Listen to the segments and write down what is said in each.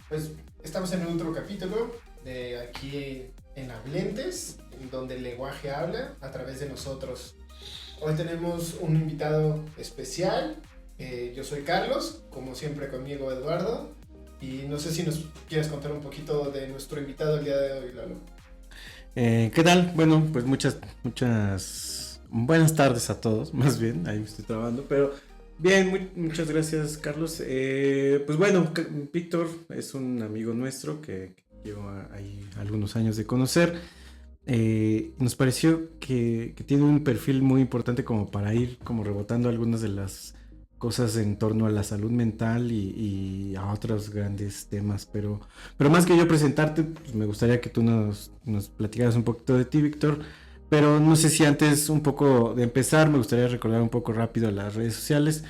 Pues estamos en otro capítulo de aquí en Hablentes, en donde el lenguaje habla a través de nosotros. Hoy tenemos un invitado especial. Yo soy Carlos, como siempre conmigo Eduardo. Y no sé si nos quieres contar un poquito de nuestro invitado el día de hoy, Lalo. ¿Qué tal? Bueno, pues muchas buenas tardes a todos, más bien, ahí me estoy trabando, pero bien, muchas gracias, Carlos. Pues bueno, Víctor es un amigo nuestro que llevo ahí algunos años de conocer. Nos pareció que tiene un perfil muy importante como para ir como rebotando algunas de las cosas en torno a la salud mental y a otros grandes temas, pero más que yo presentarte, pues me gustaría que tú nos platicaras un poquito de ti, Víctor, pero no sé si antes un poco de empezar, me gustaría recordar un poco rápido las redes sociales.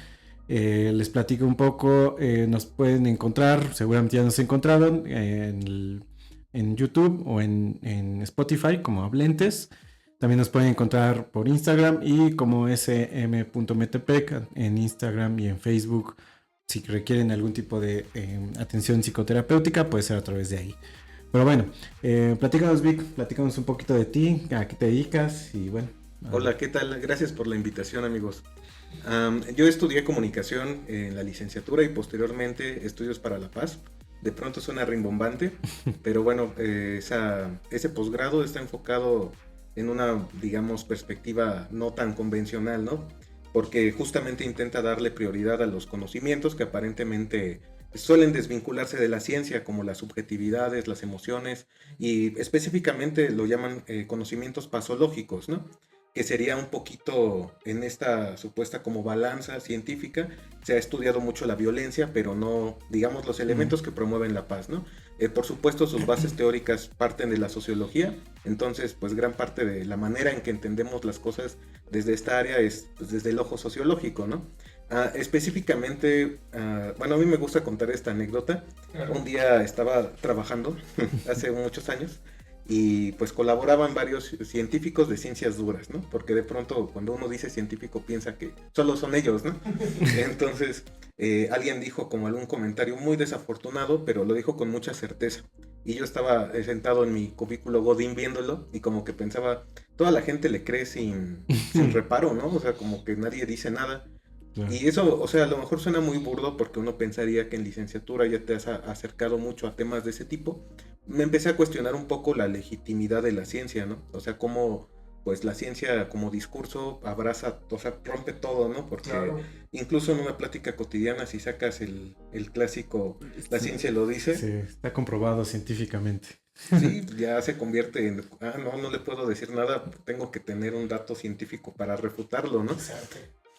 Les platico un poco, nos pueden encontrar, seguramente ya nos encontraron en YouTube o en Spotify como Hablentes. También nos pueden encontrar por Instagram y como sm.metepec en Instagram y en Facebook. Si requieren algún tipo de atención psicoterapéutica, puede ser a través de ahí. Pero bueno, platícanos, Vic, platícanos un poquito de ti, a qué te dedicas y bueno. Hola, ¿qué tal? Gracias por la invitación, amigos. Yo estudié comunicación en la licenciatura y posteriormente estudios para la paz. De pronto suena rimbombante, pero bueno, ese posgrado está enfocado en una, digamos, perspectiva no tan convencional, ¿no? Porque justamente intenta darle prioridad a los conocimientos que aparentemente suelen desvincularse de la ciencia, como las subjetividades, las emociones, y específicamente lo llaman conocimientos pasológicos, ¿no? Que sería un poquito en esta supuesta como balanza científica. Se ha estudiado mucho la violencia, pero no, digamos, los elementos que promueven la paz, ¿no? Por supuesto, sus bases teóricas parten de la sociología, entonces, pues gran parte de la manera en que entendemos las cosas desde esta área es pues, desde el ojo sociológico, ¿no? Específicamente, bueno, a mí me gusta contar esta anécdota. Un día estaba trabajando, hace muchos años, y pues colaboraban varios científicos de ciencias duras, ¿no? Porque de pronto cuando uno dice científico piensa que solo son ellos, ¿no? Entonces alguien dijo como algún comentario muy desafortunado, pero lo dijo con mucha certeza. Y yo estaba sentado en mi cubículo godín viéndolo y como que pensaba, toda la gente le cree sin reparo, ¿no? O sea, como que nadie dice nada. Claro. Y eso, o sea, a lo mejor suena muy burdo porque uno pensaría que en licenciatura ya te has acercado mucho a temas de ese tipo. Me empecé a cuestionar un poco la legitimidad de la ciencia, ¿no? O sea, cómo, pues la ciencia como discurso abraza, o sea, rompe todo, ¿no? Porque Claro. incluso en una plática cotidiana, si sacas el clásico, la ciencia lo dice. Sí, está comprobado científicamente. Sí, ya se convierte en, no le puedo decir nada, tengo que tener un dato científico para refutarlo, ¿no? Exacto.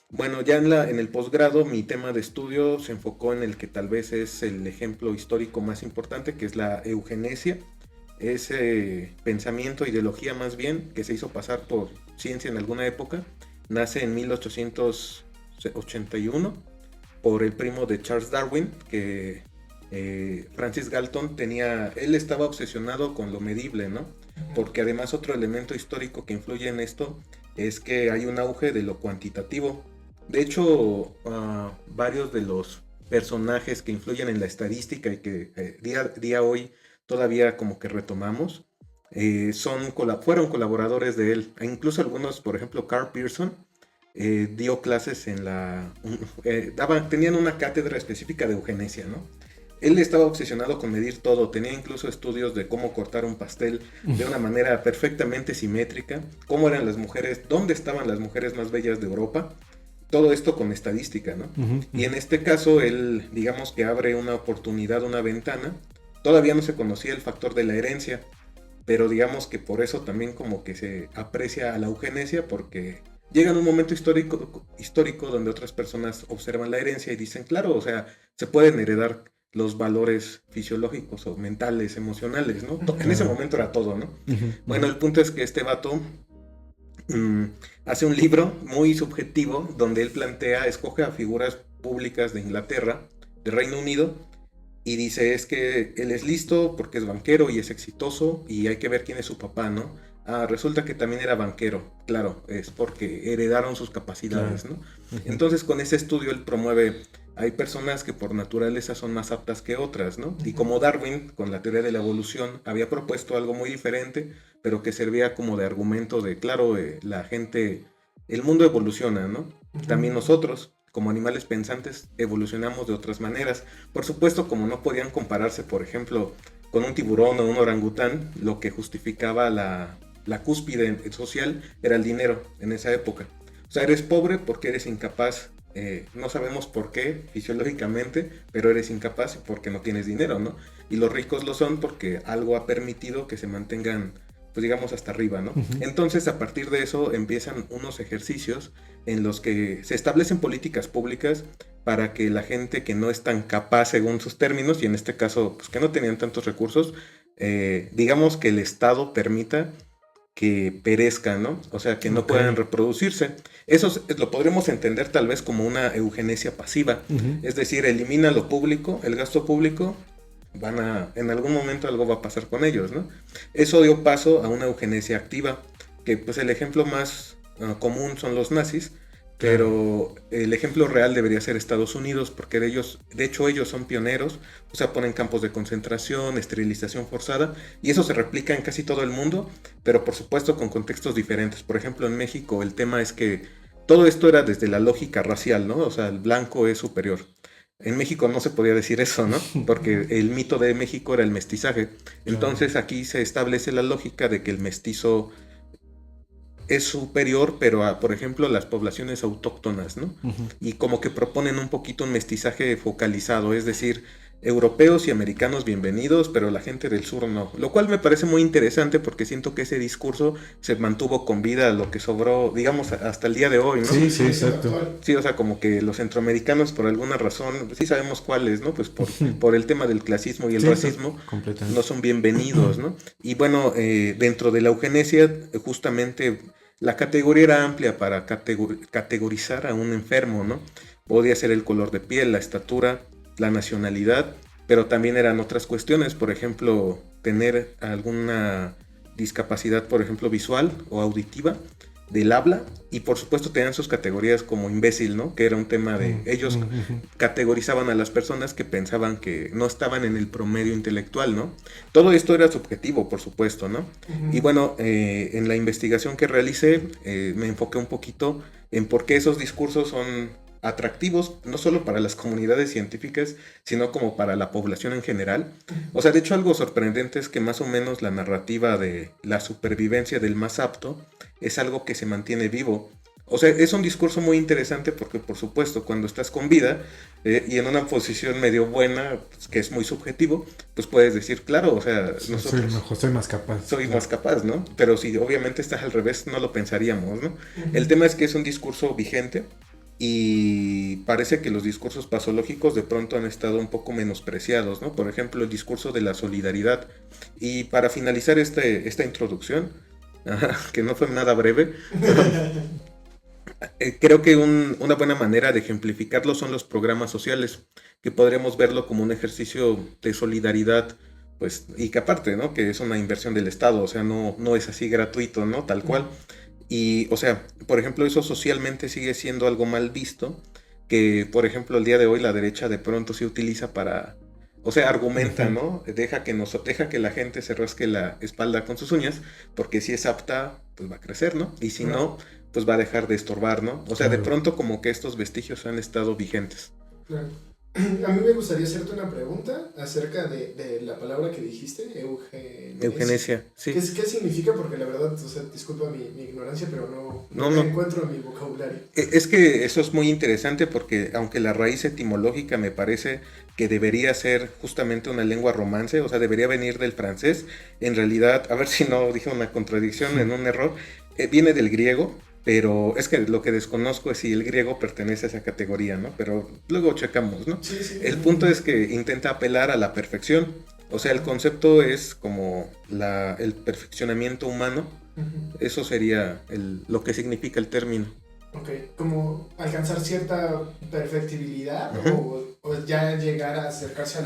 Bueno, ya en el posgrado mi tema de estudio se enfocó en el que tal vez es el ejemplo histórico más importante, que es la eugenesia. Ese pensamiento, ideología más bien, que se hizo pasar por ciencia en alguna época, nace en 1881 por el primo de Charles Darwin, que Francis Galton él estaba obsesionado con lo medible, ¿no? Porque además otro elemento histórico que influye en esto es que hay un auge de lo cuantitativo. De hecho, varios de los personajes que influyen en la estadística y que día hoy todavía como que retomamos, fueron colaboradores de él. E incluso algunos, por ejemplo, Carl Pearson, dio clases tenían una cátedra específica de eugenesia, ¿no? Él estaba obsesionado con medir todo, tenía incluso estudios de cómo cortar un pastel de una manera perfectamente simétrica, cómo eran las mujeres, dónde estaban las mujeres más bellas de Europa, todo esto con estadística, ¿no? Y en este caso él, digamos que abre una oportunidad, una ventana. Todavía no se conocía el factor de la herencia, pero digamos que por eso también como que se aprecia a la eugenesia, porque llega en un momento histórico donde otras personas observan la herencia y dicen, claro, o sea, se pueden heredar los valores fisiológicos o mentales, emocionales, ¿no? En ese momento era todo, ¿no? Bueno, el punto es que este vato hace un libro muy subjetivo donde él escoge a figuras públicas de Inglaterra, de Reino Unido, y dice, es que él es listo porque es banquero y es exitoso y hay que ver quién es su papá, ¿no? Resulta que también era banquero, claro, es porque heredaron sus capacidades, ¿no? Entonces con ese estudio él promueve hay personas que por naturaleza son más aptas que otras, ¿no? Y como Darwin, con la teoría de la evolución, había propuesto algo muy diferente, pero que servía como de argumento de, claro, la gente, el mundo evoluciona, ¿no? También nosotros, como animales pensantes, evolucionamos de otras maneras. Por supuesto, como no podían compararse, por ejemplo, con un tiburón o un orangután, lo que justificaba la cúspide social era el dinero en esa época. O sea, eres pobre porque eres incapaz. No sabemos por qué fisiológicamente, pero eres incapaz porque no tienes dinero, ¿no? Y los ricos lo son porque algo ha permitido que se mantengan, pues digamos, hasta arriba, ¿no? Entonces, a partir de eso empiezan unos ejercicios en los que se establecen políticas públicas para que la gente que no es tan capaz según sus términos, y en este caso, pues que no tenían tantos recursos, digamos que el Estado permita que perezcan, ¿no? O sea, que no puedan reproducirse. Eso lo podremos entender tal vez como una eugenesia pasiva. Es decir, elimina lo público, el gasto público, en algún momento algo va a pasar con ellos, ¿no? Eso dio paso a una eugenesia activa, que pues el ejemplo más común son los nazis, pero el ejemplo real debería ser Estados Unidos, porque de hecho ellos son pioneros, o sea, ponen campos de concentración, esterilización forzada, y eso se replica en casi todo el mundo, pero por supuesto con contextos diferentes. Por ejemplo, en México el tema es que todo esto era desde la lógica racial, ¿no? O sea, el blanco es superior. En México no se podía decir eso, ¿no? Porque el mito de México era el mestizaje. Entonces aquí se establece la lógica de que el mestizo es superior, pero a, por ejemplo, las poblaciones autóctonas, ¿no? Y como que proponen un poquito un mestizaje focalizado, es decir, europeos y americanos bienvenidos, pero la gente del sur no. Lo cual me parece muy interesante porque siento que ese discurso se mantuvo con vida, lo que sobró, digamos, hasta el día de hoy, ¿no? Sí, sí, exacto. Sí, o sea, como que los centroamericanos por alguna razón, sí sabemos cuáles, ¿no? Pues por el tema del clasismo y el racismo, no son bienvenidos, ¿no? Y bueno, dentro de la eugenesia, justamente la categoría era amplia para categorizar a un enfermo, ¿no? Podía ser el color de piel, la estatura, la nacionalidad, pero también eran otras cuestiones, por ejemplo, tener alguna discapacidad, por ejemplo, visual o auditiva del habla, y por supuesto tenían sus categorías como imbécil, ¿no? Que era un tema de ellos categorizaban a las personas que pensaban que no estaban en el promedio intelectual, ¿no? Todo esto era subjetivo, por supuesto, ¿no? Y bueno, en la investigación que realicé, me enfoqué un poquito en por qué esos discursos son atractivos, no solo para las comunidades científicas, sino como para la población en general. O sea, de hecho, algo sorprendente es que más o menos la narrativa de la supervivencia del más apto es algo que se mantiene vivo. O sea, es un discurso muy interesante porque, por supuesto, cuando estás con vida y en una posición medio buena, pues, que es muy subjetivo, pues puedes decir, claro, o sea, nosotros... Soy más capaz. Soy más capaz, ¿no? Pero si obviamente estás al revés, no lo pensaríamos, ¿no? El tema es que es un discurso vigente y parece que los discursos pasológicos de pronto han estado un poco menospreciados, ¿no? Por ejemplo, el discurso de la solidaridad. Y para finalizar esta introducción, que no fue nada breve, creo que una buena manera de ejemplificarlo son los programas sociales, que podríamos verlo como un ejercicio de solidaridad, pues, y que aparte, ¿no? Que es una inversión del Estado, o sea, no es así gratuito, ¿no? Tal cual. Y, o sea, por ejemplo, eso socialmente sigue siendo algo mal visto, que, por ejemplo, el día de hoy la derecha de pronto se utiliza para, o sea, argumenta, ¿no? Deja que la gente se rasque la espalda con sus uñas, porque si es apta, pues va a crecer, ¿no? Y si no, pues va a dejar de estorbar, ¿no? O sea, de pronto como que estos vestigios han estado vigentes. Claro. A mí me gustaría hacerte una pregunta acerca de la palabra que dijiste, eugenesia. Sí. ¿Qué significa? Porque la verdad, o sea, disculpa mi ignorancia, pero no encuentro en mi vocabulario. Es que eso es muy interesante porque aunque la raíz etimológica me parece que debería ser justamente una lengua romance, o sea, debería venir del francés, en realidad, a ver si no dije una contradicción en un error, viene del griego. Pero es que lo que desconozco es si el griego pertenece a esa categoría, ¿no? Pero luego checamos, ¿no? Sí, el punto es que intenta apelar a la perfección. O sea, el concepto es como el perfeccionamiento humano. Eso sería lo que significa el término. Ok, como alcanzar cierta perfectibilidad o ya llegar a acercarse a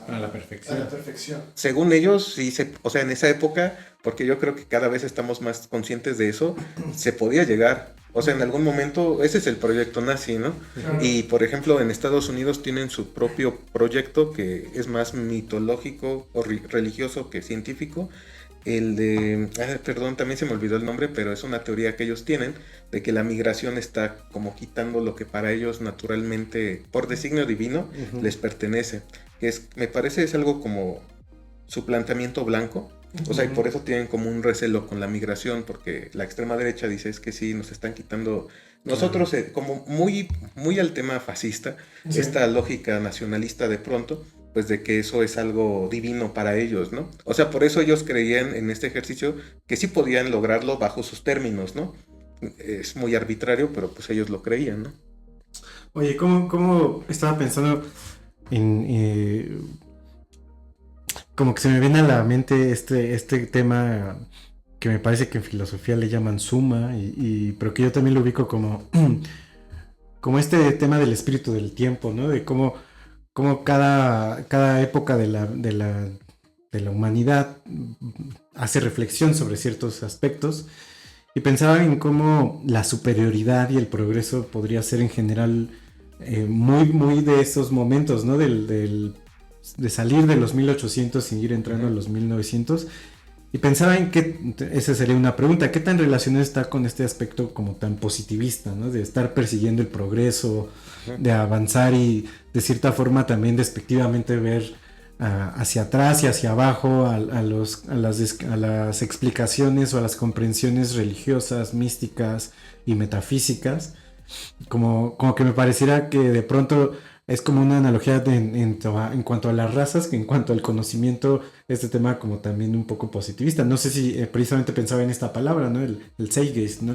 la perfección. Según ellos, sí, o sea, en esa época, porque yo creo que cada vez estamos más conscientes de eso, se podía llegar. O sea, en algún momento, ese es el proyecto nazi, ¿no? Claro. Y, por ejemplo, en Estados Unidos tienen su propio proyecto que es más mitológico o religioso que científico. El de, perdón, también se me olvidó el nombre, pero es una teoría que ellos tienen de que la migración está como quitando lo que para ellos naturalmente, por designio divino, les pertenece. Que es, me parece es algo como suplantamiento blanco. O sea, y por eso tienen como un recelo con la migración, porque la extrema derecha dice es que sí, nos están quitando, nosotros como muy, muy al tema fascista, Sí. esta lógica nacionalista de pronto, pues de que eso es algo divino para ellos, ¿no? O sea, por eso ellos creían en este ejercicio que sí podían lograrlo bajo sus términos, ¿no? Es muy arbitrario, pero pues ellos lo creían, ¿no? Oye, ¿cómo estaba pensando en... como que se me viene a la mente este tema que me parece que en filosofía le llaman suma, pero que yo también lo ubico como, como este tema del espíritu del tiempo, ¿no? De cómo cada época de la humanidad hace reflexión sobre ciertos aspectos. Y pensaba en cómo la superioridad y el progreso podría ser en general muy de esos momentos, ¿no? De salir de los 1800 y ir entrando a los 1900. Y pensaba en que, esa sería una pregunta, ¿qué tan relacionado está con este aspecto como tan positivista, ¿no? De estar persiguiendo el progreso, de avanzar y de cierta forma también despectivamente ver hacia atrás y hacia abajo a las explicaciones o a las comprensiones religiosas, místicas y metafísicas, como que me pareciera que de pronto es como una analogía en cuanto a las razas, que en cuanto al conocimiento, este tema como también un poco positivista. No sé si precisamente pensaba en esta palabra, ¿no? El Zeitgeist, ¿no?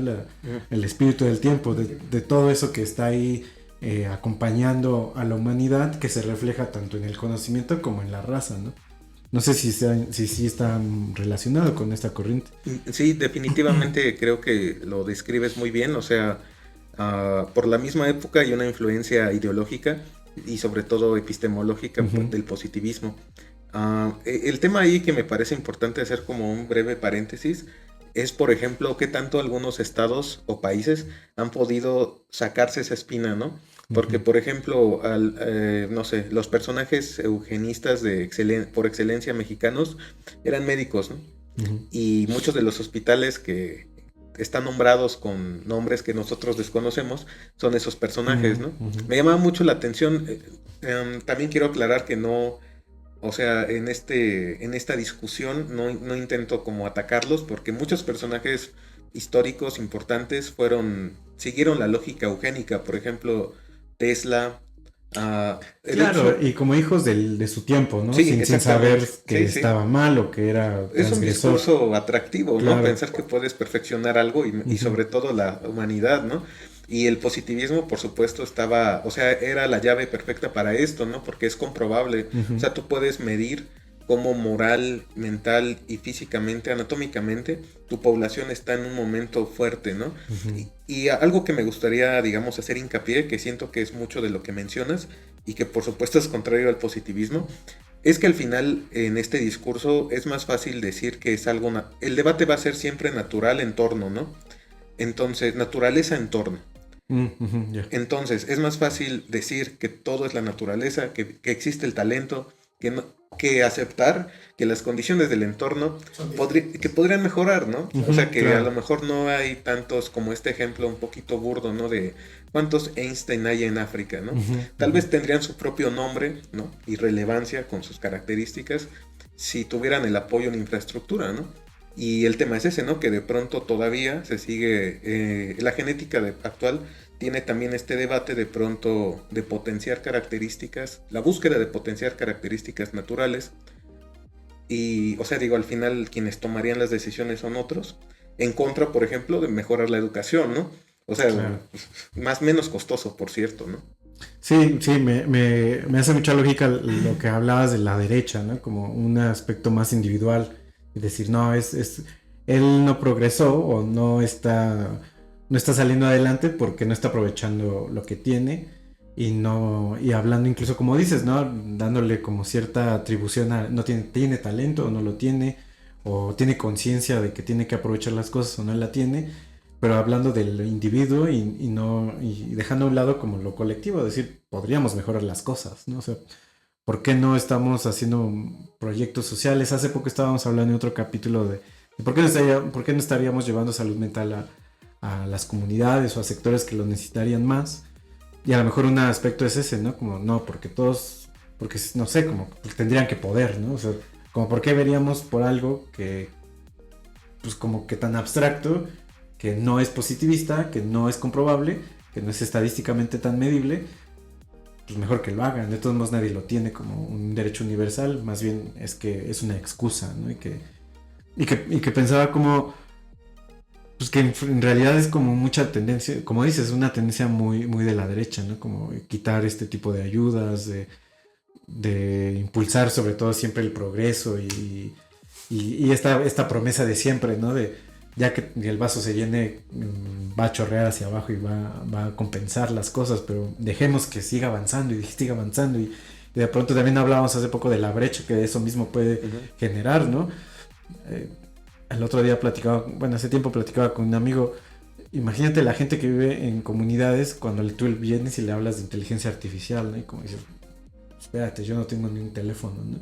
El espíritu del tiempo, de todo eso que está ahí acompañando a la humanidad, que se refleja tanto en el conocimiento como en la raza, ¿no? No sé si está relacionado con esta corriente. Sí, definitivamente creo que lo describes muy bien, o sea, por la misma época hay una influencia ideológica y sobre todo epistemológica del positivismo. El tema ahí que me parece importante hacer como un breve paréntesis es, por ejemplo, qué tanto algunos estados o países han podido sacarse esa espina, ¿no? Porque, por ejemplo, no sé, los personajes eugenistas por excelencia mexicanos eran médicos, ¿no? Y muchos de los hospitales que están nombrados con nombres que nosotros desconocemos son esos personajes, ¿no? Me llamaba mucho la atención. También quiero aclarar que no, o sea, en esta discusión no intento como atacarlos, porque muchos personajes históricos importantes siguieron la lógica eugénica. Por ejemplo, Tesla. Claro, y como hijos de su tiempo, ¿no? Sí, sin saber que estaba mal o que era es un transgresor. discurso atractivo, ¿no? Claro. Pensar que puedes perfeccionar algo y sobre todo la humanidad, ¿no? Y el positivismo, por supuesto, o sea, era la llave perfecta para esto, ¿no? Porque es comprobable. O sea, tú puedes medir cómo moral, mental y físicamente, anatómicamente, tu población está en un momento fuerte, ¿no? Y algo que me gustaría, digamos, hacer hincapié, que siento que es mucho de lo que mencionas y que por supuesto es contrario al positivismo, es que al final en este discurso es más fácil decir que es algo... El debate va a ser siempre natural entorno, ¿no? Entonces, naturaleza entorno. Yeah. Entonces, es más fácil decir que todo es la naturaleza, que existe el talento, que aceptar que las condiciones del entorno que podrían mejorar, ¿no? O sea, que claro, a lo mejor no hay tantos como este ejemplo un poquito burdo, ¿no? De cuántos Einstein hay en África, ¿no? Tal vez tendrían su propio nombre, ¿no? Y relevancia con sus características si tuvieran el apoyo en infraestructura, ¿no? Y el tema es ese, ¿no? Que de pronto todavía se sigue, la genética actual tiene también este debate de pronto de potenciar características, la búsqueda de potenciar características naturales. Y, o sea, digo, al final quienes tomarían las decisiones son otros, en contra, por ejemplo, de mejorar la educación, ¿no? O sea, claro, menos costoso, por cierto, ¿no? Sí, me hace mucha lógica lo que hablabas de la derecha, ¿no? Como un aspecto más individual. Y decir, no, él no progresó o no está saliendo adelante porque no está aprovechando lo que tiene y hablando incluso como dices, ¿no? Dándole como cierta atribución a no tiene talento o no lo tiene, o tiene conciencia de que tiene que aprovechar las cosas o no la tiene, pero hablando del individuo y dejando a un lado como lo colectivo, es decir, podríamos mejorar las cosas, ¿no? O sea, ¿por qué no estamos haciendo proyectos sociales? Hace poco estábamos hablando en otro capítulo de por qué no estaríamos llevando salud mental a las comunidades o a sectores que lo necesitarían más. Y a lo mejor un aspecto es ese, ¿no? Como, no, porque no sé, como tendrían que poder, ¿no? O sea, como por qué veríamos por algo que, pues como que tan abstracto, que no es positivista, que no es comprobable, que no es estadísticamente tan medible, pues mejor que lo hagan. De todos modos nadie lo tiene como un derecho universal, más bien es que es una excusa, ¿no? Y que pensaba como, pues que en realidad es como mucha tendencia, como dices, una tendencia muy, muy de la derecha, ¿no? Como quitar este tipo de ayudas, de impulsar sobre todo siempre el progreso y esta promesa de siempre, ¿no? De ya que el vaso se llene, va a chorrear hacia abajo y va a compensar las cosas, pero dejemos que siga avanzando y siga avanzando y de pronto también hablábamos hace poco de la brecha que eso mismo puede generar, ¿no? El otro día hace tiempo platicaba con un amigo. Imagínate la gente que vive en comunidades cuando tú vienes y le hablas de inteligencia artificial, ¿no? Y como dices, espérate, yo no tengo ni un teléfono, ¿no?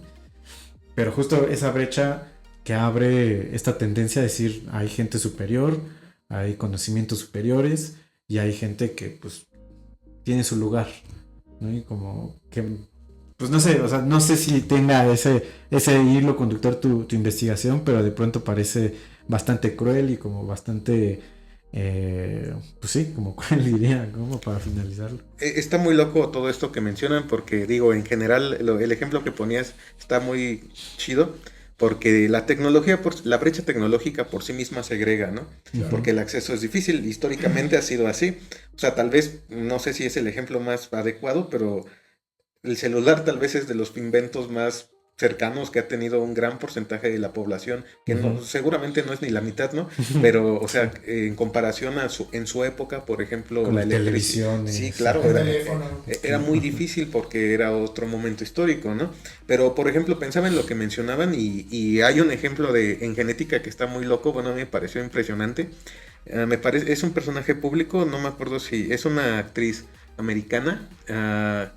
Pero justo esa brecha que abre esta tendencia a decir, hay gente superior, hay conocimientos superiores y hay gente que pues tiene su lugar, ¿no? Y como que, pues no sé, o sea, no sé si tenga ese hilo conductor tu investigación, pero de pronto parece bastante cruel y como bastante, pues sí, como cruel diría, como para finalizarlo. Está muy loco todo esto que mencionan porque digo, en general el ejemplo que ponías está muy chido porque la tecnología, la brecha tecnológica por sí misma segrega, ¿no? Claro. Porque el acceso es difícil, históricamente ha sido así. O sea, tal vez, no sé si es el ejemplo más adecuado, pero el celular tal vez es de los inventos más cercanos que ha tenido un gran porcentaje de la población, que no, seguramente no es ni la mitad, ¿no? Pero, o sea, en comparación en su época, por ejemplo, como la televisión. Sí, claro, era muy difícil porque era otro momento histórico, ¿no? Pero, por ejemplo, pensaba en lo que mencionaban y hay un ejemplo en genética que está muy loco, bueno, a mí me pareció impresionante. Es un personaje público, no me acuerdo si es una actriz americana,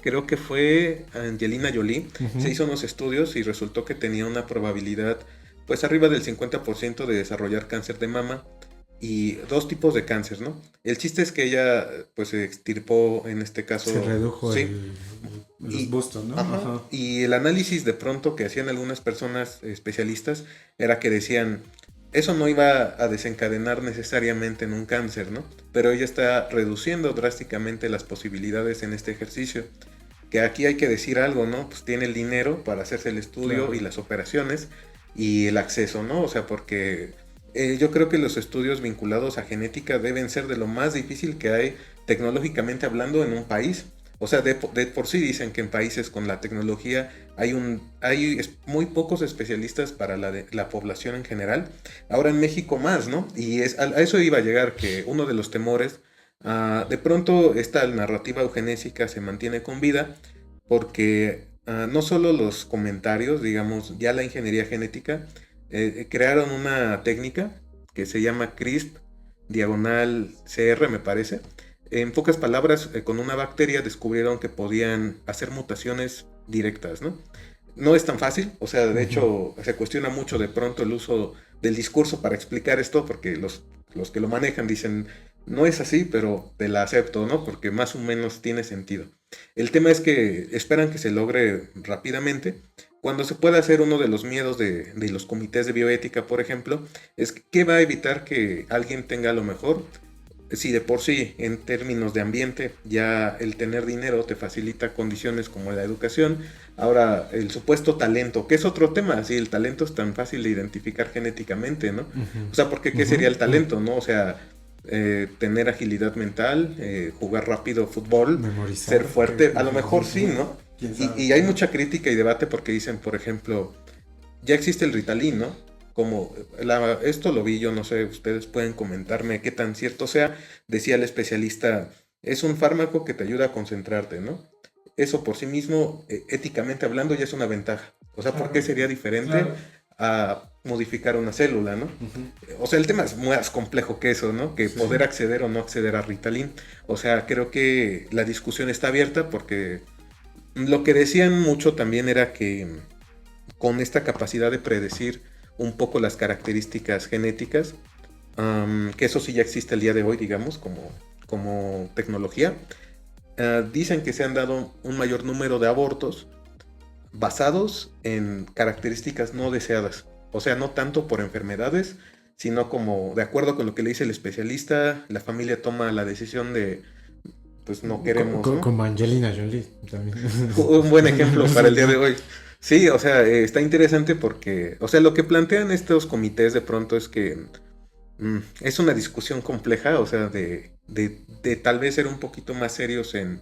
creo que fue Angelina Jolie. Se hizo unos estudios y resultó que tenía una probabilidad pues arriba del 50% de desarrollar cáncer de mama y 2 tipos de cáncer, ¿no? El chiste es que ella pues se extirpó en este caso. Se redujo sí, los bustos, ¿no? Ajá. Y el análisis de pronto que hacían algunas personas especialistas era que decían, eso no iba a desencadenar necesariamente en un cáncer, ¿no? Pero ella está reduciendo drásticamente las posibilidades en este ejercicio. Que aquí hay que decir algo, ¿no? Pues tiene el dinero para hacerse el estudio, claro, y las operaciones y el acceso, ¿no? O sea, porque yo creo que los estudios vinculados a genética deben ser de lo más difícil que hay tecnológicamente hablando en un país. O sea, de por sí dicen que en países con la tecnología hay muy pocos especialistas para la población en general. Ahora en México más, ¿no? Y a eso iba a llegar, que uno de los temores, de pronto esta narrativa eugenésica se mantiene con vida porque no solo los comentarios, digamos, ya la ingeniería genética, crearon una técnica que se llama CRISP-CR, me parece. En pocas palabras, con una bacteria descubrieron que podían hacer mutaciones directas, ¿no? No es tan fácil, o sea, de hecho, se cuestiona mucho de pronto el uso del discurso para explicar esto, porque los que lo manejan dicen, no es así, pero te la acepto, ¿no? Porque más o menos tiene sentido. El tema es que esperan que se logre rápidamente. Cuando se pueda hacer, uno de los miedos de los comités de bioética, por ejemplo, es que va a evitar que alguien tenga a lo mejor. Si de por sí, en términos de ambiente, ya el tener dinero te facilita condiciones como la educación, ahora el supuesto talento, que es otro tema, si el talento es tan fácil de identificar genéticamente, ¿no? O sea, porque ¿qué sería el talento, no? O sea, tener agilidad mental, jugar rápido fútbol, memorizar, ser fuerte, a lo mejor sí, ¿no? Y hay mucha crítica y debate porque dicen, por ejemplo, ya existe el Ritalin, ¿no? Como esto lo vi yo, no sé, ustedes pueden comentarme qué tan cierto sea. Decía el especialista, es un fármaco que te ayuda a concentrarte, ¿no? Eso por sí mismo, éticamente hablando, ya es una ventaja. O sea, ¿por qué sería diferente a modificar una célula, ¿no? O sea, el tema es más complejo que eso, ¿no? Que poder acceder o no acceder a Ritalin. O sea, creo que la discusión está abierta porque lo que decían mucho también era que con esta capacidad de predecir un poco las características genéticas, que eso sí ya existe el día de hoy, digamos, como tecnología, dicen que se han dado un mayor número de abortos basados en características no deseadas. O sea, no tanto por enfermedades, sino como de acuerdo con lo que le dice el especialista, la familia toma la decisión de, pues no queremos, ¿no? Como Angelina Jolie también. Un buen ejemplo para el día de hoy. Sí, o sea, está interesante porque, o sea, lo que plantean estos comités de pronto es que es una discusión compleja, o sea, de tal vez ser un poquito más serios en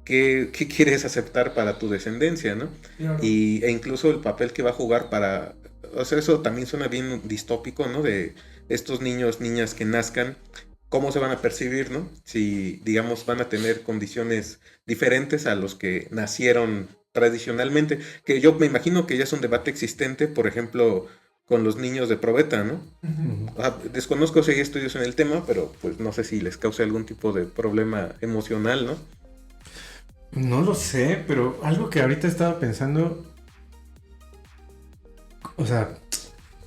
qué quieres aceptar para tu descendencia, ¿no? Claro. E incluso el papel que va a jugar para, o sea, eso también suena bien distópico, ¿no? De estos niños, niñas que nazcan, cómo se van a percibir, ¿no? Si, digamos, van a tener condiciones diferentes a los que nacieron tradicionalmente, que yo me imagino que ya es un debate existente, por ejemplo, con los niños de probeta, ¿no? Desconozco si hay estudios en el tema, pero pues no sé si les causa algún tipo de problema emocional, ¿no? No lo sé, pero algo que ahorita estaba pensando, o sea,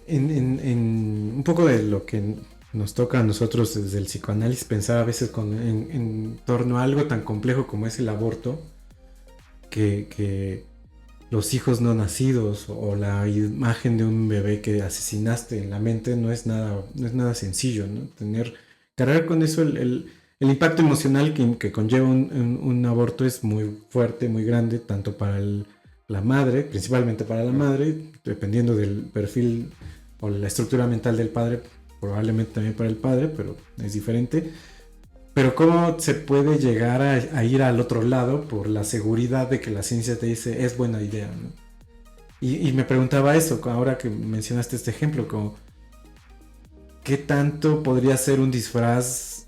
en un poco de lo que nos toca a nosotros desde el psicoanálisis, pensar a veces en torno a algo tan complejo como es el aborto, que los hijos no nacidos o la imagen de un bebé que asesinaste en la mente no es nada sencillo, ¿no? Cargar con eso el impacto emocional que conlleva un aborto es muy fuerte, muy grande, tanto para la madre, principalmente para la madre, dependiendo del perfil o la estructura mental del padre, probablemente también para el padre, pero es diferente. Pero cómo se puede llegar a ir al otro lado por la seguridad de que la ciencia te dice es buena idea, ¿no? Y me preguntaba eso, ahora que mencionaste este ejemplo, como ¿qué tanto podría ser un disfraz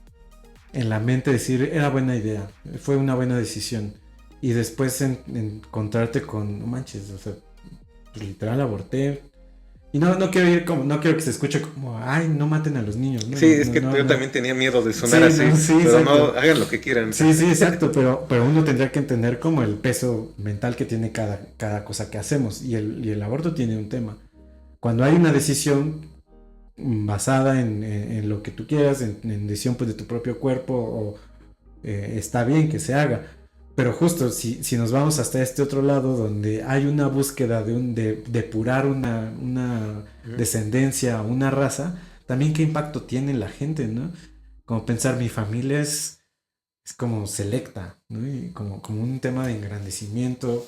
en la mente decir era buena idea, fue una buena decisión? Y después encontrarte con, no manches, o sea, pues, literal aborté. Y no quiero ir como, no quiero que se escuche como, ay, no maten a los niños, ¿no? Sí, es que no, yo también tenía miedo de sonar sí, así, no, sí, pero exacto. no, hagan lo que quieran. Sí, exacto, pero uno tendría que entender como el peso mental que tiene cada cosa que hacemos. Y el aborto tiene un tema. Cuando hay una decisión basada en lo que tú quieras, en decisión pues, de tu propio cuerpo, está bien que se haga. Pero justo si nos vamos hasta este otro lado donde hay una búsqueda de depurar una descendencia, una raza, también qué impacto tiene en la gente, ¿no? Como pensar, mi familia es como selecta, ¿no? Y como un tema de engrandecimiento,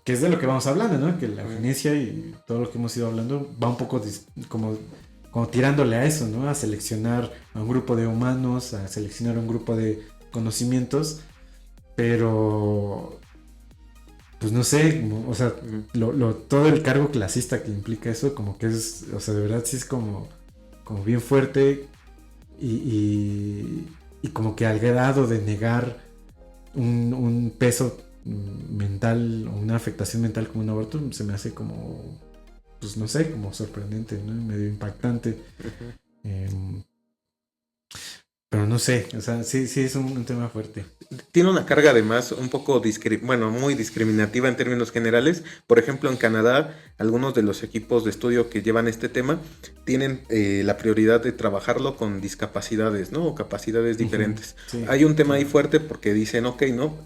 que es de lo que vamos hablando, ¿no? Que la eugenesia y todo lo que hemos ido hablando va un poco como tirándole a eso, ¿no? A seleccionar a un grupo de humanos, a seleccionar un grupo de conocimientos. Pero pues no sé, o sea, todo el cargo clasista que implica eso, como que es, o sea, de verdad sí es como bien fuerte y como que al grado de negar un peso mental o una afectación mental como un aborto se me hace como, pues no sé, como sorprendente, ¿no? Medio impactante. Pero no sé, o sea, sí es un tema fuerte. Tiene una carga además un poco, muy discriminativa en términos generales. Por ejemplo, en Canadá, algunos de los equipos de estudio que llevan este tema tienen la prioridad de trabajarlo con discapacidades, ¿no? O capacidades diferentes. Sí. Hay un tema ahí fuerte porque dicen, ok, ¿no?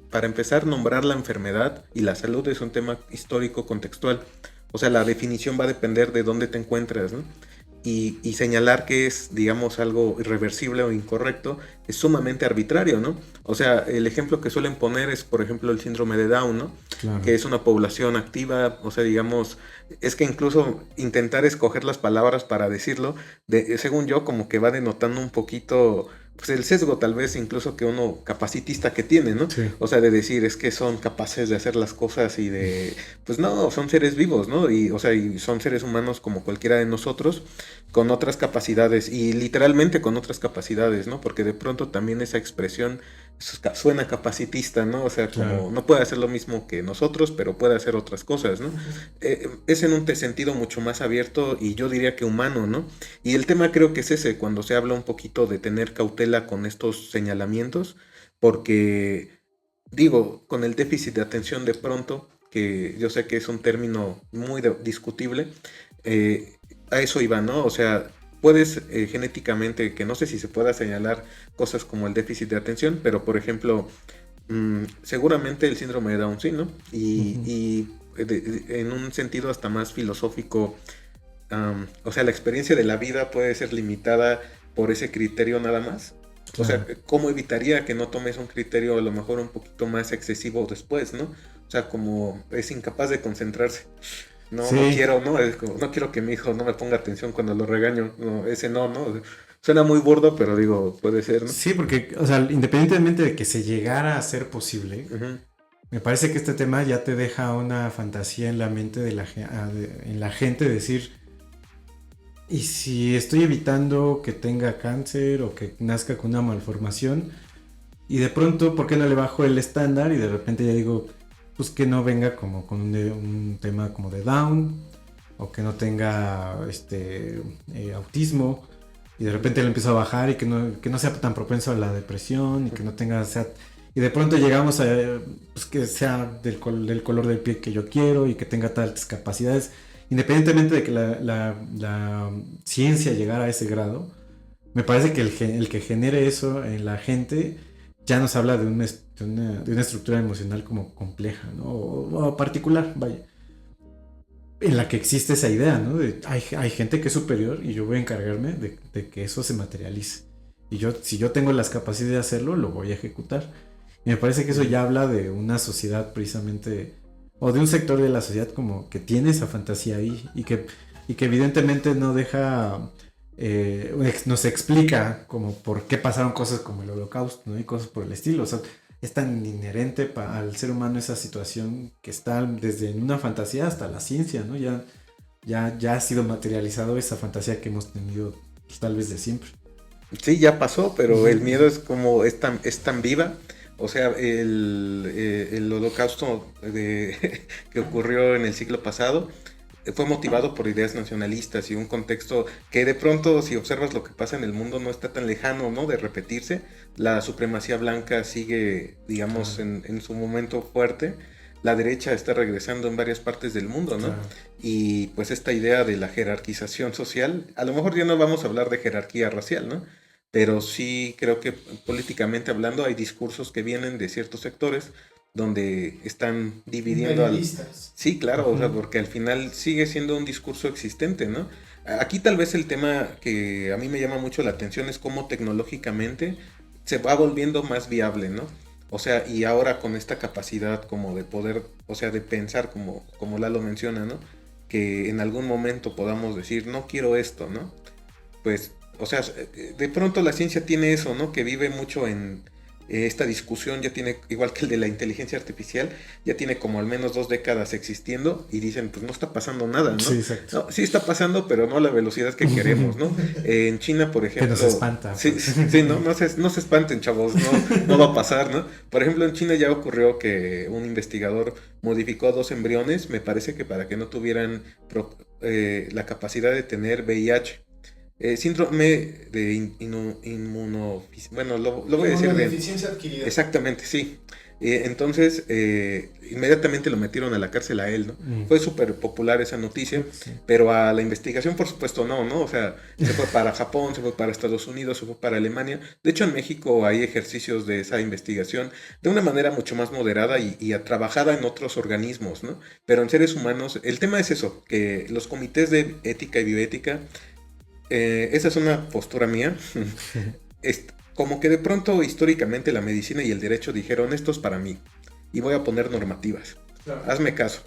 Para empezar, nombrar la enfermedad y la salud es un tema histórico contextual. O sea, la definición va a depender de dónde te encuentras, ¿no? Y señalar que es, digamos, algo irreversible o incorrecto es sumamente arbitrario, ¿no? O sea, el ejemplo que suelen poner es, por ejemplo, el síndrome de Down, ¿no? Claro. Que es una población activa, o sea, digamos, es que incluso intentar escoger las palabras para decirlo, según yo, como que va denotando un poquito, pues el sesgo tal vez incluso que uno capacitista que tiene, ¿no? Sí. O sea, de decir, es que son capaces de hacer las cosas y de, pues no, son seres vivos, ¿no? Y, o sea, y son seres humanos como cualquiera de nosotros, con otras capacidades y literalmente con otras capacidades, ¿no? Porque de pronto también esa expresión suena capacitista, ¿no? O sea, como Claro. no puede hacer lo mismo que nosotros, pero puede hacer otras cosas, ¿no? Es en un sentido mucho más abierto y yo diría que humano, ¿no? Y el tema creo que es ese, cuando se habla un poquito de tener cautela con estos señalamientos, porque digo, con el déficit de atención de pronto, que yo sé que es un término muy discutible, eh, a eso iba, ¿no? O sea, puedes genéticamente, que no sé si se pueda señalar cosas como el déficit de atención, pero por ejemplo, seguramente el síndrome de Down, sí, ¿no? En un sentido hasta más filosófico, o sea, la experiencia de la vida puede ser limitada por ese criterio nada más. O sea, Claro. ¿cómo evitaría que no tomes un criterio a lo mejor un poquito más excesivo después, ¿no? O sea, como es incapaz de concentrarse. No Sí, quiero, ¿no? Es como, no quiero que mi hijo no me ponga atención cuando lo regaño. No, ese no. Suena muy burdo, pero digo, puede ser, ¿no? sí, porque, o sea, independientemente de que se llegara a ser posible, Ujú. me parece que este tema ya te deja una fantasía en la mente de en la gente decir, ¿y si estoy evitando que tenga cáncer o que nazca con una malformación? Y de pronto, ¿por qué no le bajo el estándar? Y de repente ya digo, pues que no venga como con un tema como de Down, o que no tenga autismo, y de repente le empiezo a bajar y que no sea tan propenso a la depresión, y que no tenga, y de pronto llegamos a pues, que sea del color del piel que yo quiero y que tenga tales capacidades, independientemente de que la ciencia llegara a ese grado. Me parece que el que genere eso en la gente ya nos habla de una estructura emocional como compleja, ¿no? O particular, vaya. En la que existe esa idea, ¿no? Hay gente que es superior y yo voy a encargarme de que eso se materialice. Y si yo tengo las capacidades de hacerlo, lo voy a ejecutar. Y me parece que eso ya habla de una sociedad precisamente, o de un sector de la sociedad como que tiene esa fantasía ahí y que evidentemente no deja, nos explica como por qué pasaron cosas como el holocausto, ¿no? Y cosas por el estilo. O sea, es tan inherente al ser humano esa situación que está desde una fantasía hasta la ciencia, ¿no? Ya ha sido materializado esa fantasía que hemos tenido pues, tal vez de siempre. Sí, ya pasó, pero el miedo es como es tan viva. O sea, el holocausto que ocurrió en el siglo pasado fue motivado por ideas nacionalistas y un contexto que de pronto, si observas lo que pasa en el mundo, no está tan lejano, ¿no? De repetirse. La supremacía blanca sigue, digamos, Claro. en su momento fuerte. La derecha está regresando en varias partes del mundo, ¿no? Claro. Y pues esta idea de la jerarquización social, a lo mejor ya no vamos a hablar de jerarquía racial, ¿no? Pero sí creo que políticamente hablando hay discursos que vienen de ciertos sectores donde están dividiendo al... Imperialistas. Sí, claro, o sea, Ujú. porque al final sigue siendo un discurso existente, ¿no? Aquí tal vez el tema que a mí me llama mucho la atención es cómo tecnológicamente se va volviendo más viable, ¿no? O sea, y ahora con esta capacidad como de poder, o sea, de pensar como Lalo menciona, ¿no? Que en algún momento podamos decir, no quiero esto, ¿no? Pues, o sea, de pronto la ciencia tiene eso, ¿no? Que vive mucho en esta discusión, ya tiene, igual que el de la inteligencia artificial, ya tiene como al menos 2 décadas existiendo y dicen, pues no está pasando nada, Sí, ¿no? exacto. No, sí está pasando, pero no a la velocidad que queremos, ¿no? En China, por Que nos ejemplo, espanta, sí, pues. sí, no se espanten, chavos, no va a pasar, ¿no? Por ejemplo, en China ya ocurrió que un investigador modificó a 2 embriones, me parece que para que no tuvieran la capacidad de tener VIH. Síndrome de bueno, lo voy a decir bien. Inmunodeficiencia adquirida. Exactamente, sí. Entonces, inmediatamente lo metieron a la cárcel a él, ¿no? Mm. Fue súper popular esa noticia, Sí. pero a la investigación, por supuesto, no, ¿no? O sea, se fue para Japón, se fue para Estados Unidos, se fue para Alemania. De hecho, en México hay ejercicios de esa investigación de una manera mucho más moderada y trabajada en otros organismos, ¿no? Pero en seres humanos, el tema es eso, que los comités de ética y bioética, esa es una postura mía. Como que de pronto históricamente la medicina y el derecho dijeron esto es para mí y voy a poner normativas. Claro. Hazme caso.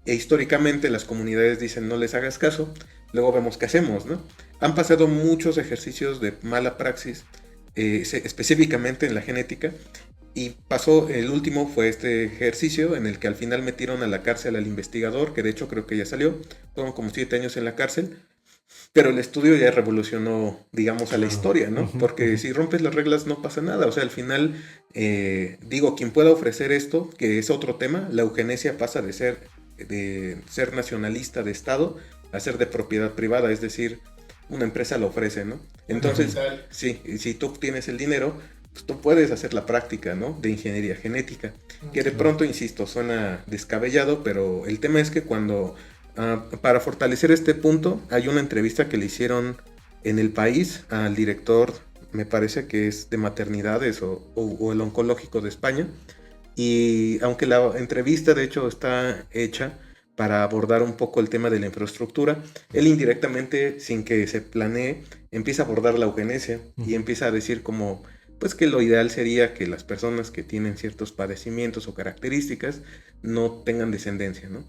E históricamente las comunidades dicen no les hagas caso, luego vemos qué hacemos, ¿no? Han pasado muchos ejercicios de mala praxis, específicamente en la genética, y pasó, el último fue este ejercicio en el que al final metieron a la cárcel al investigador, que de hecho creo que ya salió, fueron como 7 años en la cárcel, Pero el estudio ya revolucionó, digamos, a la historia, ¿no? Ujú, Porque ujú. si rompes las reglas no pasa nada. O sea, al final, digo, quien pueda ofrecer esto, que es otro tema, la eugenesia pasa de ser nacionalista de Estado a ser de propiedad privada, es decir, una empresa lo ofrece, ¿no? Entonces, Fundamental. sí, y si tú tienes el dinero, pues tú puedes hacer la práctica, ¿no? De ingeniería genética, que de Claro. pronto, insisto, suena descabellado, pero el tema es que cuando para fortalecer este punto, hay una entrevista que le hicieron en El País al director, me parece que es de maternidades o el oncológico de España. Y aunque la entrevista de hecho está hecha para abordar un poco el tema de la infraestructura, él indirectamente, sin que se planee, empieza a abordar la eugenesia y Ujú. empieza a decir como, pues que lo ideal sería que las personas que tienen ciertos padecimientos o características no tengan descendencia, ¿no?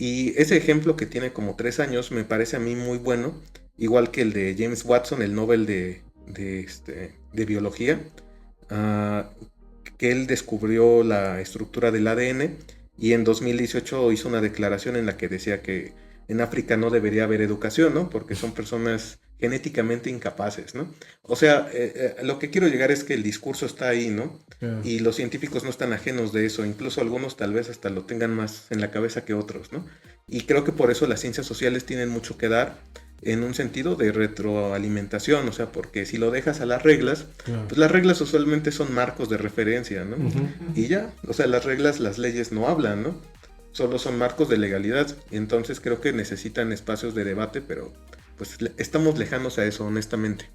Y ese ejemplo que tiene como 3 años me parece a mí muy bueno, igual que el de James Watson, el Nobel de biología, ah, que él descubrió la estructura del ADN y en 2018 hizo una declaración en la que decía que en África no debería haber educación, ¿no? Porque son personas genéticamente incapaces, ¿no? O sea, lo que quiero llegar es que el discurso está ahí, ¿no? Claro. Y los científicos no están ajenos de eso, incluso algunos tal vez hasta lo tengan más en la cabeza que otros, ¿no? Y creo que por eso las ciencias sociales tienen mucho que dar en un sentido de retroalimentación, o sea, porque si lo dejas a las reglas, Claro. pues las reglas usualmente son marcos de referencia, ¿no? Ujú. Y ya, o sea, las reglas, las leyes no hablan, ¿no? Solo son marcos de legalidad. Entonces creo que necesitan espacios de debate, pero pues estamos lejanos a eso, honestamente.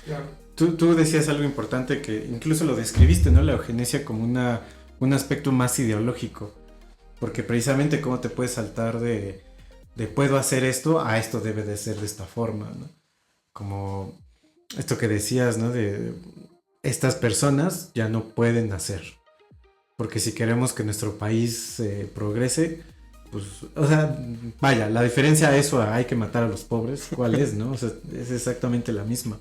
Claro. Tú decías algo importante que incluso lo describiste, ¿no? La eugenesia como un aspecto más ideológico. Porque precisamente cómo te puedes saltar de puedo hacer esto a esto debe de ser de esta forma, ¿no? Como esto que decías, ¿no? De estas personas ya no pueden hacer. Porque si queremos que nuestro país progrese, pues, o sea, vaya, la diferencia a eso, a hay que matar a los pobres, ¿cuál es, no? O sea, es exactamente la misma.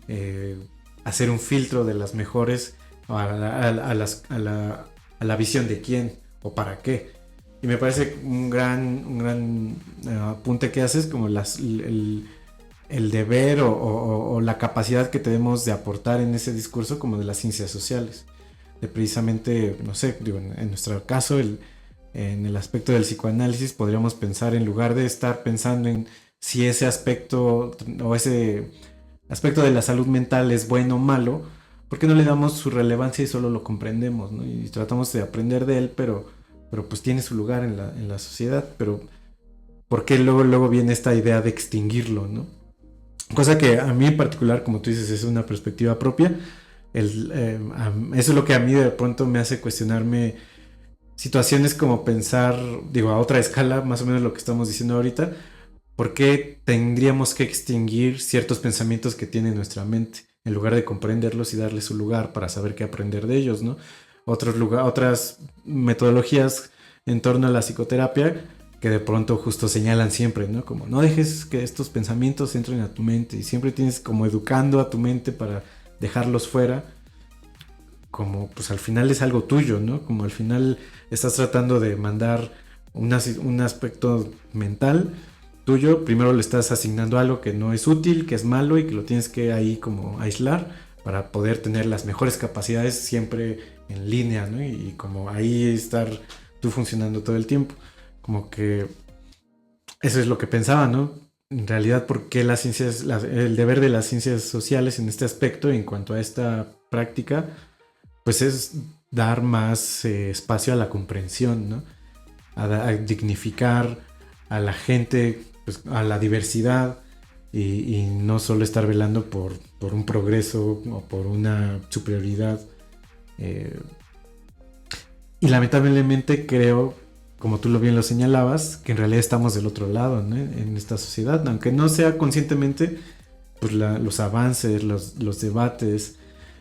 Eh, hacer un filtro de las mejores a la visión de quién o para qué. Y me parece un gran apunte que haces, como el deber o la capacidad que tenemos de aportar en ese discurso como de las ciencias sociales. De precisamente, no sé, digo, en nuestro caso, en el aspecto del psicoanálisis, podríamos pensar, en lugar de estar pensando en si ese aspecto o ese aspecto de la salud mental es bueno o malo, ¿por qué no le damos su relevancia y solo lo comprendemos, ¿no? Y tratamos de aprender de él, pero pues tiene su lugar en la sociedad, pero ¿por qué luego viene esta idea de extinguirlo, ¿no? Cosa que a mí en particular, como tú dices, es una perspectiva propia. Eso es lo que a mí de pronto me hace cuestionarme situaciones como pensar, digo, a otra escala, más o menos lo que estamos diciendo ahorita, ¿por qué tendríamos que extinguir ciertos pensamientos que tiene nuestra mente en lugar de comprenderlos y darles su lugar para saber qué aprender de ellos, ¿no? Otras metodologías en torno a la psicoterapia que de pronto justo señalan siempre, ¿no? Como no dejes que estos pensamientos entren a tu mente y siempre tienes como educando a tu mente para dejarlos fuera, como pues al final es algo tuyo, ¿no? Como al final estás tratando de mandar un aspecto mental tuyo, primero le estás asignando algo que no es útil, que es malo y que lo tienes que ahí como aislar para poder tener las mejores capacidades siempre en línea, ¿no? Y como ahí estar tú funcionando todo el tiempo. Como que eso es lo que pensaba, ¿no? En realidad, ¿por qué las ciencias, el deber de las ciencias sociales en este aspecto, en cuanto a esta práctica, pues es dar más espacio a la comprensión, ¿no? A dignificar a la gente, pues, a la diversidad y no solo estar velando por un progreso o por una superioridad. Eh, y lamentablemente creo, como tú lo bien lo señalabas, que en realidad estamos del otro lado, ¿no? En esta sociedad, aunque no sea conscientemente, pues los avances, los debates,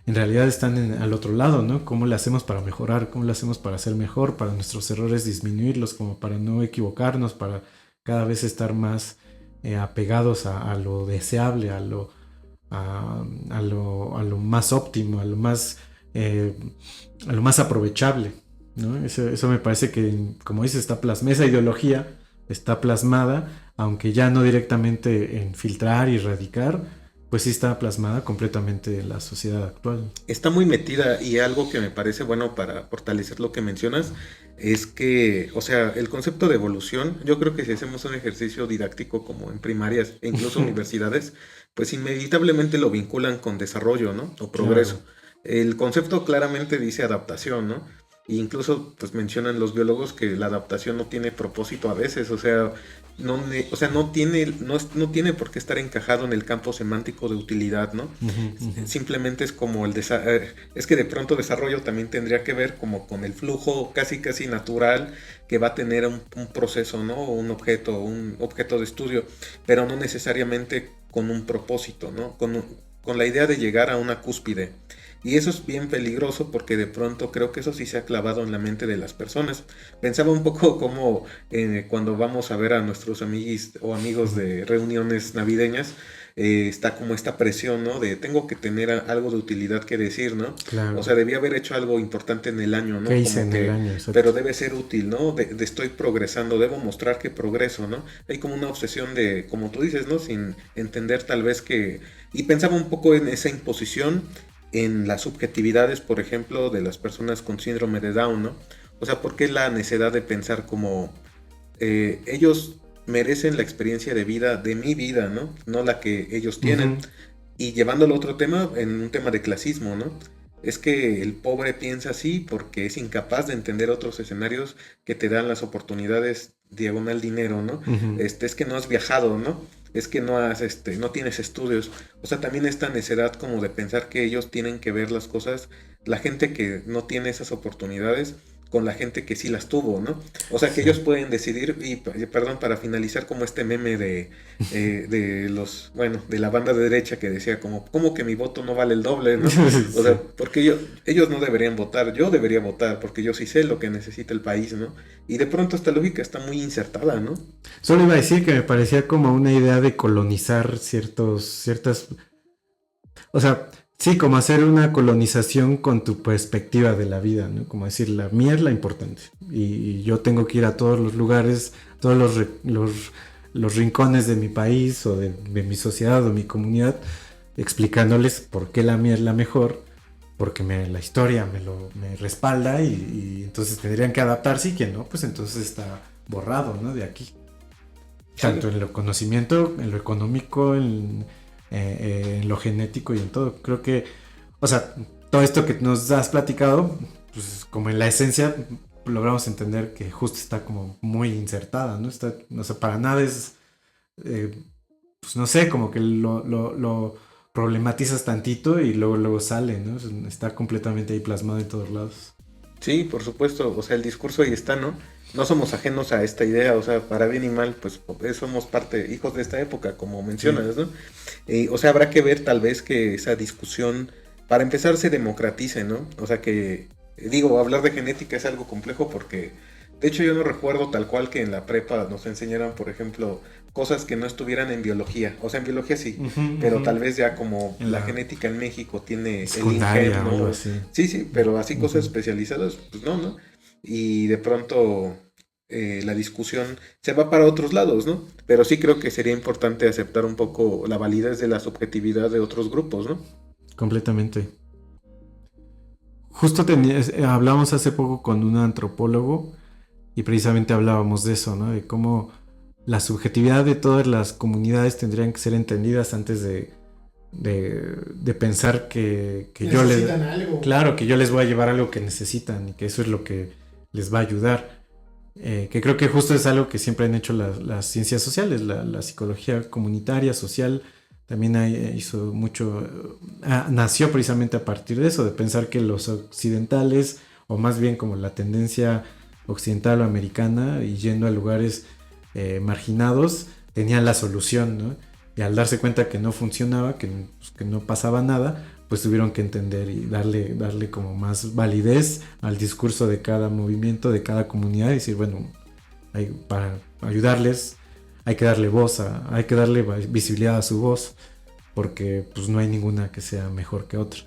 en realidad están al otro lado, ¿no? ¿Cómo le hacemos para mejorar? ¿Cómo le hacemos para ser mejor? Para nuestros errores disminuirlos, como para no equivocarnos, para cada vez estar más apegados a lo deseable, a lo más óptimo, a lo más aprovechable, ¿no? Eso me parece que, como dices, esa ideología está plasmada, aunque ya no directamente en filtrar y erradicar, pues sí está plasmada completamente en la sociedad actual. Está muy metida, y algo que me parece bueno para fortalecer lo que mencionas es que, o sea, el concepto de evolución, yo creo que si hacemos un ejercicio didáctico como en primarias e incluso universidades, pues inevitablemente lo vinculan con desarrollo, ¿no? O progreso. Claro. El concepto claramente dice adaptación, ¿no? E incluso pues mencionan los biólogos que la adaptación no tiene propósito a veces, o sea, no tiene por qué estar encajado en el campo semántico de utilidad, ¿no? Simplemente es como es que de pronto desarrollo también tendría que ver como con el flujo casi natural que va a tener un proceso, ¿no? Un objeto de estudio, pero no necesariamente con un propósito, ¿no? Con la idea de llegar a una cúspide. Y eso es bien peligroso porque de pronto creo que eso sí se ha clavado en la mente de las personas. Pensaba un poco como cuando vamos a ver a nuestros amiguis o amigos de reuniones navideñas, está como esta presión, ¿no? De tengo que tener algo de utilidad que decir, ¿no? Claro. O sea, debía haber hecho algo importante en el año, ¿no? ¿Qué hice Como en el año? Exacto. pero debe ser útil, ¿no? De estoy progresando, debo mostrar que progreso, ¿no? Hay como una obsesión de, como tú dices, ¿no? Sin entender tal vez que... Y pensaba un poco en esa imposición en las subjetividades, por ejemplo, de las personas con síndrome de Down, ¿no? O sea, ¿por qué la necesidad de pensar como ellos merecen la experiencia de vida de mi vida, ¿no? No la que ellos tienen. Y llevándolo a otro tema, en un tema de clasismo, ¿no? Es que el pobre piensa así porque es incapaz de entender otros escenarios que te dan las oportunidades diagonal dinero, ¿no? Es que no has viajado, ¿no? Es que no tienes estudios. O sea, también esta necedad como de pensar que ellos tienen que ver las cosas, la gente que no tiene esas oportunidades, con la gente que sí las tuvo, ¿no? O sea, que ellos pueden decidir, y perdón, para finalizar, como este meme de la banda de derecha que decía como que mi voto no vale el doble, ¿no? O sea, porque ellos no deberían votar, yo debería votar, porque yo sí sé lo que necesita el país, ¿no? Y de pronto esta lógica está muy insertada, ¿no? Solo iba a decir que me parecía como una idea de colonizar ciertas... O sea, sí, como hacer una colonización con tu perspectiva de la vida, ¿no? Como decir, la mía es la importante. Y yo tengo que ir a todos los lugares, todos los rincones de mi país o de mi sociedad o mi comunidad, explicándoles por qué la mía es la mejor, porque la historia me respalda y entonces tendrían que adaptarse, y quien no, pues entonces está borrado, ¿no? De aquí. Tanto en lo conocimiento, en lo económico, en lo genético y en todo. Creo que, o sea, todo esto que nos has platicado, pues como en la esencia logramos entender que justo está como muy insertada, ¿no? Está, no sé, para nada es, pues no sé, como que lo problematizas tantito y luego sale, ¿no? Está completamente ahí plasmado en todos lados. Sí, por supuesto, o sea, el discurso ahí está, ¿no? No somos ajenos a esta idea, o sea, para bien y mal, pues somos hijos de esta época, como mencionas, ¿no? O sea, habrá que ver tal vez que esa discusión, para empezar, se democratice, ¿no? O sea, que, digo, hablar de genética es algo complejo porque, de hecho, yo no recuerdo tal cual que en la prepa nos enseñaran, por ejemplo, cosas que no estuvieran en biología. O sea, en biología sí, pero tal vez ya como la genética en México tiene el INGEM, ¿no? Sí, pero así cosas especializadas, pues no. Y de pronto la discusión se va para otros lados, ¿no? Pero sí creo que sería importante aceptar un poco la validez de la subjetividad de otros grupos, ¿no? Completamente. Justo hablábamos hace poco con un antropólogo y precisamente hablábamos de eso, ¿no? De cómo la subjetividad de todas las comunidades tendrían que ser entendidas antes de pensar que yo que yo les voy a llevar algo que necesitan y que eso es lo que les va a ayudar. Que creo que justo es algo que siempre han hecho las ciencias sociales, la psicología comunitaria, social, también hizo mucho, nació precisamente a partir de eso, de pensar que los occidentales, o más bien como la tendencia occidental o americana, y yendo a lugares marginados, tenían la solución, ¿no? Y al darse cuenta que no funcionaba, que no pasaba nada, pues tuvieron que entender y darle como más validez al discurso de cada movimiento, de cada comunidad, y decir, bueno, para ayudarles hay que darle voz, hay que darle visibilidad a su voz, porque pues no hay ninguna que sea mejor que otra.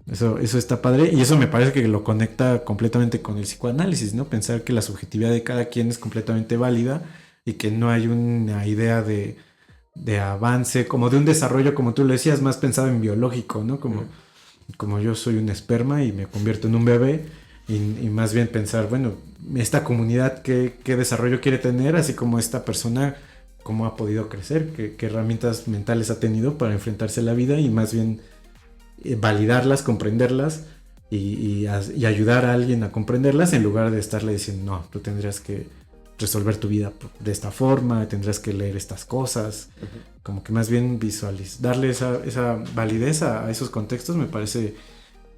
Eso está padre, y eso me parece que lo conecta completamente con el psicoanálisis, ¿no? Pensar que la subjetividad de cada quien es completamente válida, y que no hay una idea de avance, como de un desarrollo, como tú lo decías, más pensado en biológico, ¿no? Como yo soy un esperma y me convierto en un bebé, y más bien pensar, bueno, esta comunidad qué desarrollo quiere tener, así como esta persona cómo ha podido crecer, qué herramientas mentales ha tenido para enfrentarse a la vida, y más bien validarlas, comprenderlas y ayudar a alguien a comprenderlas, en lugar de estarle diciendo, no, tú tendrías que resolver tu vida de esta forma, tendrás que leer estas cosas. Como que más bien darle esa validez a esos contextos, me parece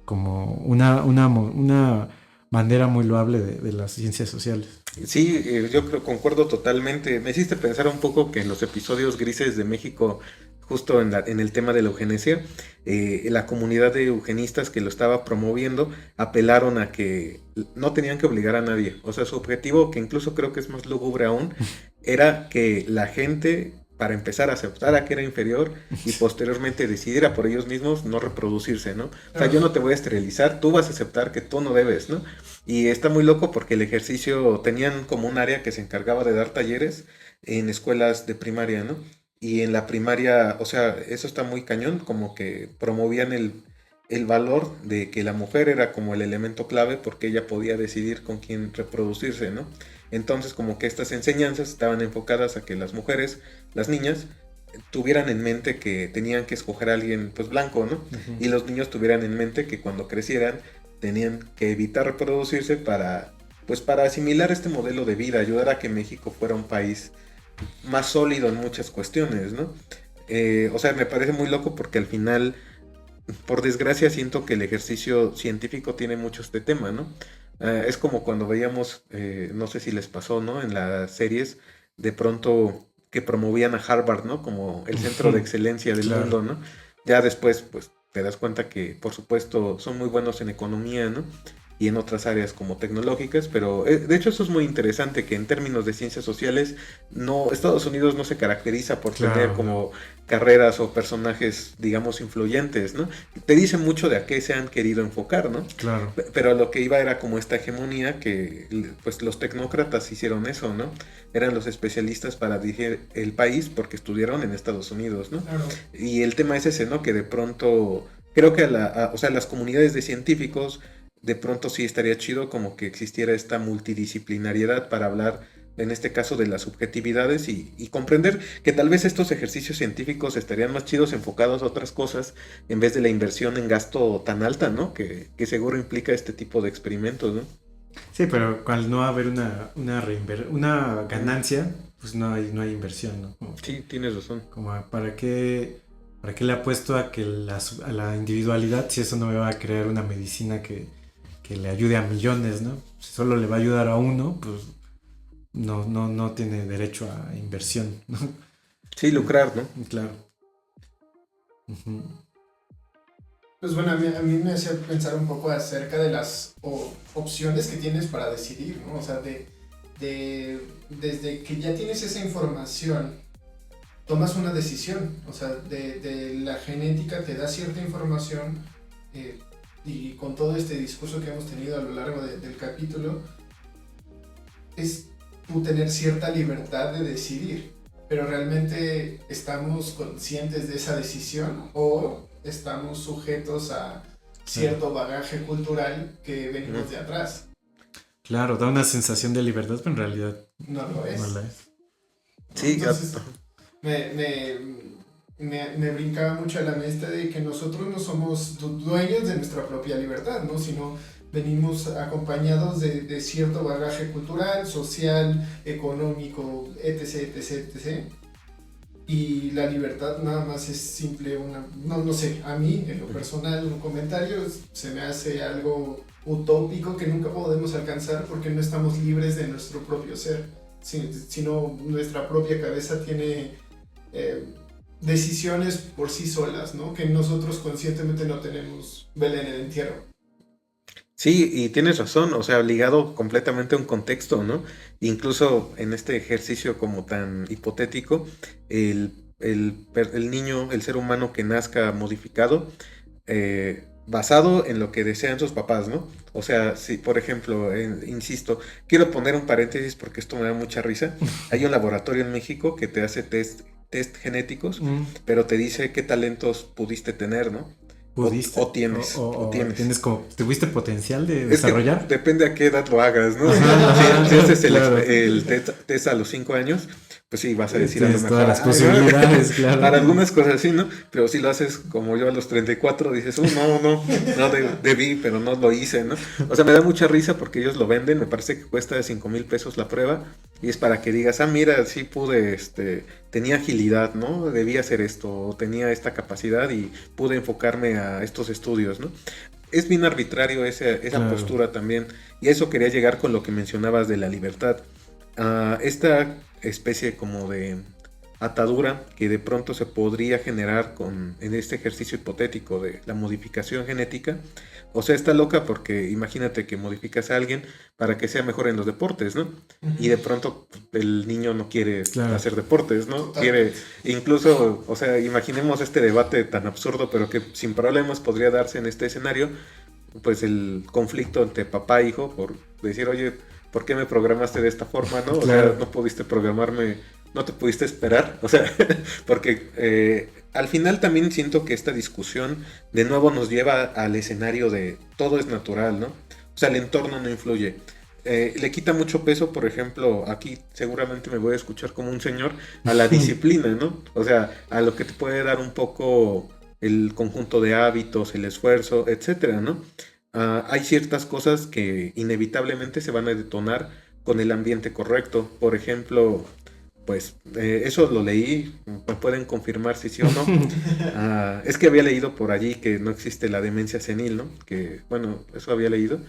como una bandera muy loable de las ciencias sociales. Sí, yo concuerdo totalmente. Me hiciste pensar un poco que en los episodios grises de México, justo en el tema de la eugenesia, la comunidad de eugenistas que lo estaba promoviendo apelaron a que no tenían que obligar a nadie. O sea, su objetivo, que incluso creo que es más lúgubre aún, era que la gente, para empezar, aceptara que era inferior y posteriormente decidiera por ellos mismos no reproducirse, ¿no? O sea, yo no te voy a esterilizar, tú vas a aceptar que tú no debes, ¿no? Y está muy loco porque el ejercicio, tenían como un área que se encargaba de dar talleres en escuelas de primaria, ¿no? Y en la primaria, o sea, eso está muy cañón, como que promovían el valor de que la mujer era como el elemento clave porque ella podía decidir con quién reproducirse, ¿no? Entonces como que estas enseñanzas estaban enfocadas a que las mujeres, las niñas, tuvieran en mente que tenían que escoger a alguien pues blanco, ¿no? Uh-huh. Y los niños tuvieran en mente que cuando crecieran tenían que evitar reproducirse para asimilar este modelo de vida, ayudar a que México fuera un país más sólido en muchas cuestiones, ¿no? O sea, me parece muy loco porque al final, por desgracia, siento que el ejercicio científico tiene mucho este tema, ¿no? Es como cuando veíamos, no sé si les pasó, ¿no? En las series, de pronto que promovían a Harvard, ¿no? Como el centro de excelencia del Claro. mundo, ¿no? Ya después, pues, te das cuenta que, por supuesto, son muy buenos en economía, ¿no? Y en otras áreas como tecnológicas, pero de hecho eso es muy interesante, que en términos de ciencias sociales, no, Estados Unidos no se caracteriza por tener como carreras o personajes, digamos, influyentes, ¿no? Te dice mucho de a qué se han querido enfocar, ¿no? Claro. Pero lo que iba era como esta hegemonía que, pues, los tecnócratas hicieron eso, ¿no? Eran los especialistas para dirigir el país porque estudiaron en Estados Unidos, ¿no? Claro. Y el tema es ese, ¿no? Que de pronto, creo que o sea, las comunidades de científicos, de pronto sí estaría chido como que existiera esta multidisciplinariedad para hablar, en este caso, de las subjetividades y comprender que tal vez estos ejercicios científicos estarían más chidos enfocados a otras cosas en vez de la inversión en gasto tan alta, ¿no? Que seguro implica este tipo de experimentos, ¿no? Sí, pero cuando no va a haber una ganancia, pues no hay inversión, ¿no? Sí, tienes razón. Como ¿para qué le apuesto a que a la individualidad si eso no me va a crear una medicina que le ayude a millones, ¿no? Si solo le va a ayudar a uno, pues no tiene derecho a inversión, ¿no? Sí, lucrar, ¿no? Claro. Uh-huh. Pues bueno, a mí me hacía pensar un poco acerca de las opciones que tienes para decidir, ¿no? O sea, desde que ya tienes esa información, tomas una decisión. O sea, de la genética te da cierta información, y con todo este discurso que hemos tenido a lo largo del capítulo, es tú tener cierta libertad de decidir. Pero realmente estamos conscientes de esa decisión o estamos sujetos a cierto bagaje cultural que venimos de atrás. Claro, da una sensación de libertad, pero en realidad no lo es. No la es. Sí, entonces me brincaba mucho a la mente de que nosotros no somos dueños de nuestra propia libertad, ¿no? Sino venimos acompañados de cierto bagaje cultural, social, económico, etc, etc, etc. Y la libertad nada más es simple no sé, a mí en lo personal un comentario se me hace algo utópico que nunca podemos alcanzar porque no estamos libres de nuestro propio ser, sino nuestra propia cabeza tiene decisiones por sí solas, ¿no? Que nosotros conscientemente no tenemos vela en el entierro. Sí, y tienes razón, o sea, ligado completamente a un contexto, ¿no? Incluso en este ejercicio como tan hipotético, el niño, el ser humano que nazca modificado, basado en lo que desean sus papás, ¿no? O sea, si por ejemplo, insisto, quiero poner un paréntesis porque esto me da mucha risa. Hay un laboratorio en México que te hace test genéticos, pero te dice qué talentos pudiste tener, ¿no? ¿Pudiste? O tienes. O tienes. ¿Tienes como, ¿tuviste potencial de desarrollar? Depende a qué edad lo hagas, ¿no? Ajá, si haces claro. el test a los 5 años, pues sí, vas a decir a lo Tienes mejor. todas las posibilidades, claro. Para algunas cosas sí, ¿no? Pero si lo haces como yo a los 34, dices, no debí, pero no lo hice, ¿no? O sea, me da mucha risa porque ellos lo venden, me parece que cuesta 5,000 pesos la prueba, y es para que digas, mira, sí pude, tenía agilidad, ¿no? Debía hacer esto, o tenía esta capacidad y pude enfocarme a estos estudios, ¿no? Es bien arbitrario esa Claro. postura también, y a eso quería llegar con lo que mencionabas de la libertad. Esta especie como de atadura que de pronto se podría generar en este ejercicio hipotético de la modificación genética, o sea, está loca porque imagínate que modificas a alguien para que sea mejor en los deportes, ¿no? Y de pronto el niño no quiere hacer deportes, ¿no? Quiere, incluso, o sea, imaginemos este debate tan absurdo, pero que sin problemas podría darse en este escenario, pues el conflicto entre papá e hijo por decir, oye, ¿por qué me programaste de esta forma, no? O sea, no pudiste programarme, no te pudiste esperar, o sea, porque al final también siento que esta discusión de nuevo nos lleva al escenario de todo es natural, ¿no? O sea, el entorno no influye. Le quita mucho peso, por ejemplo, aquí seguramente me voy a escuchar como un señor, a la disciplina, ¿no? O sea, a lo que te puede dar un poco el conjunto de hábitos, el esfuerzo, etcétera, ¿no? Hay ciertas cosas que inevitablemente se van a detonar con el ambiente correcto. Por ejemplo, pues eso lo leí, me pueden confirmar si sí o no. Es que había leído por allí que no existe la demencia senil, ¿no? Que, bueno, eso había leído,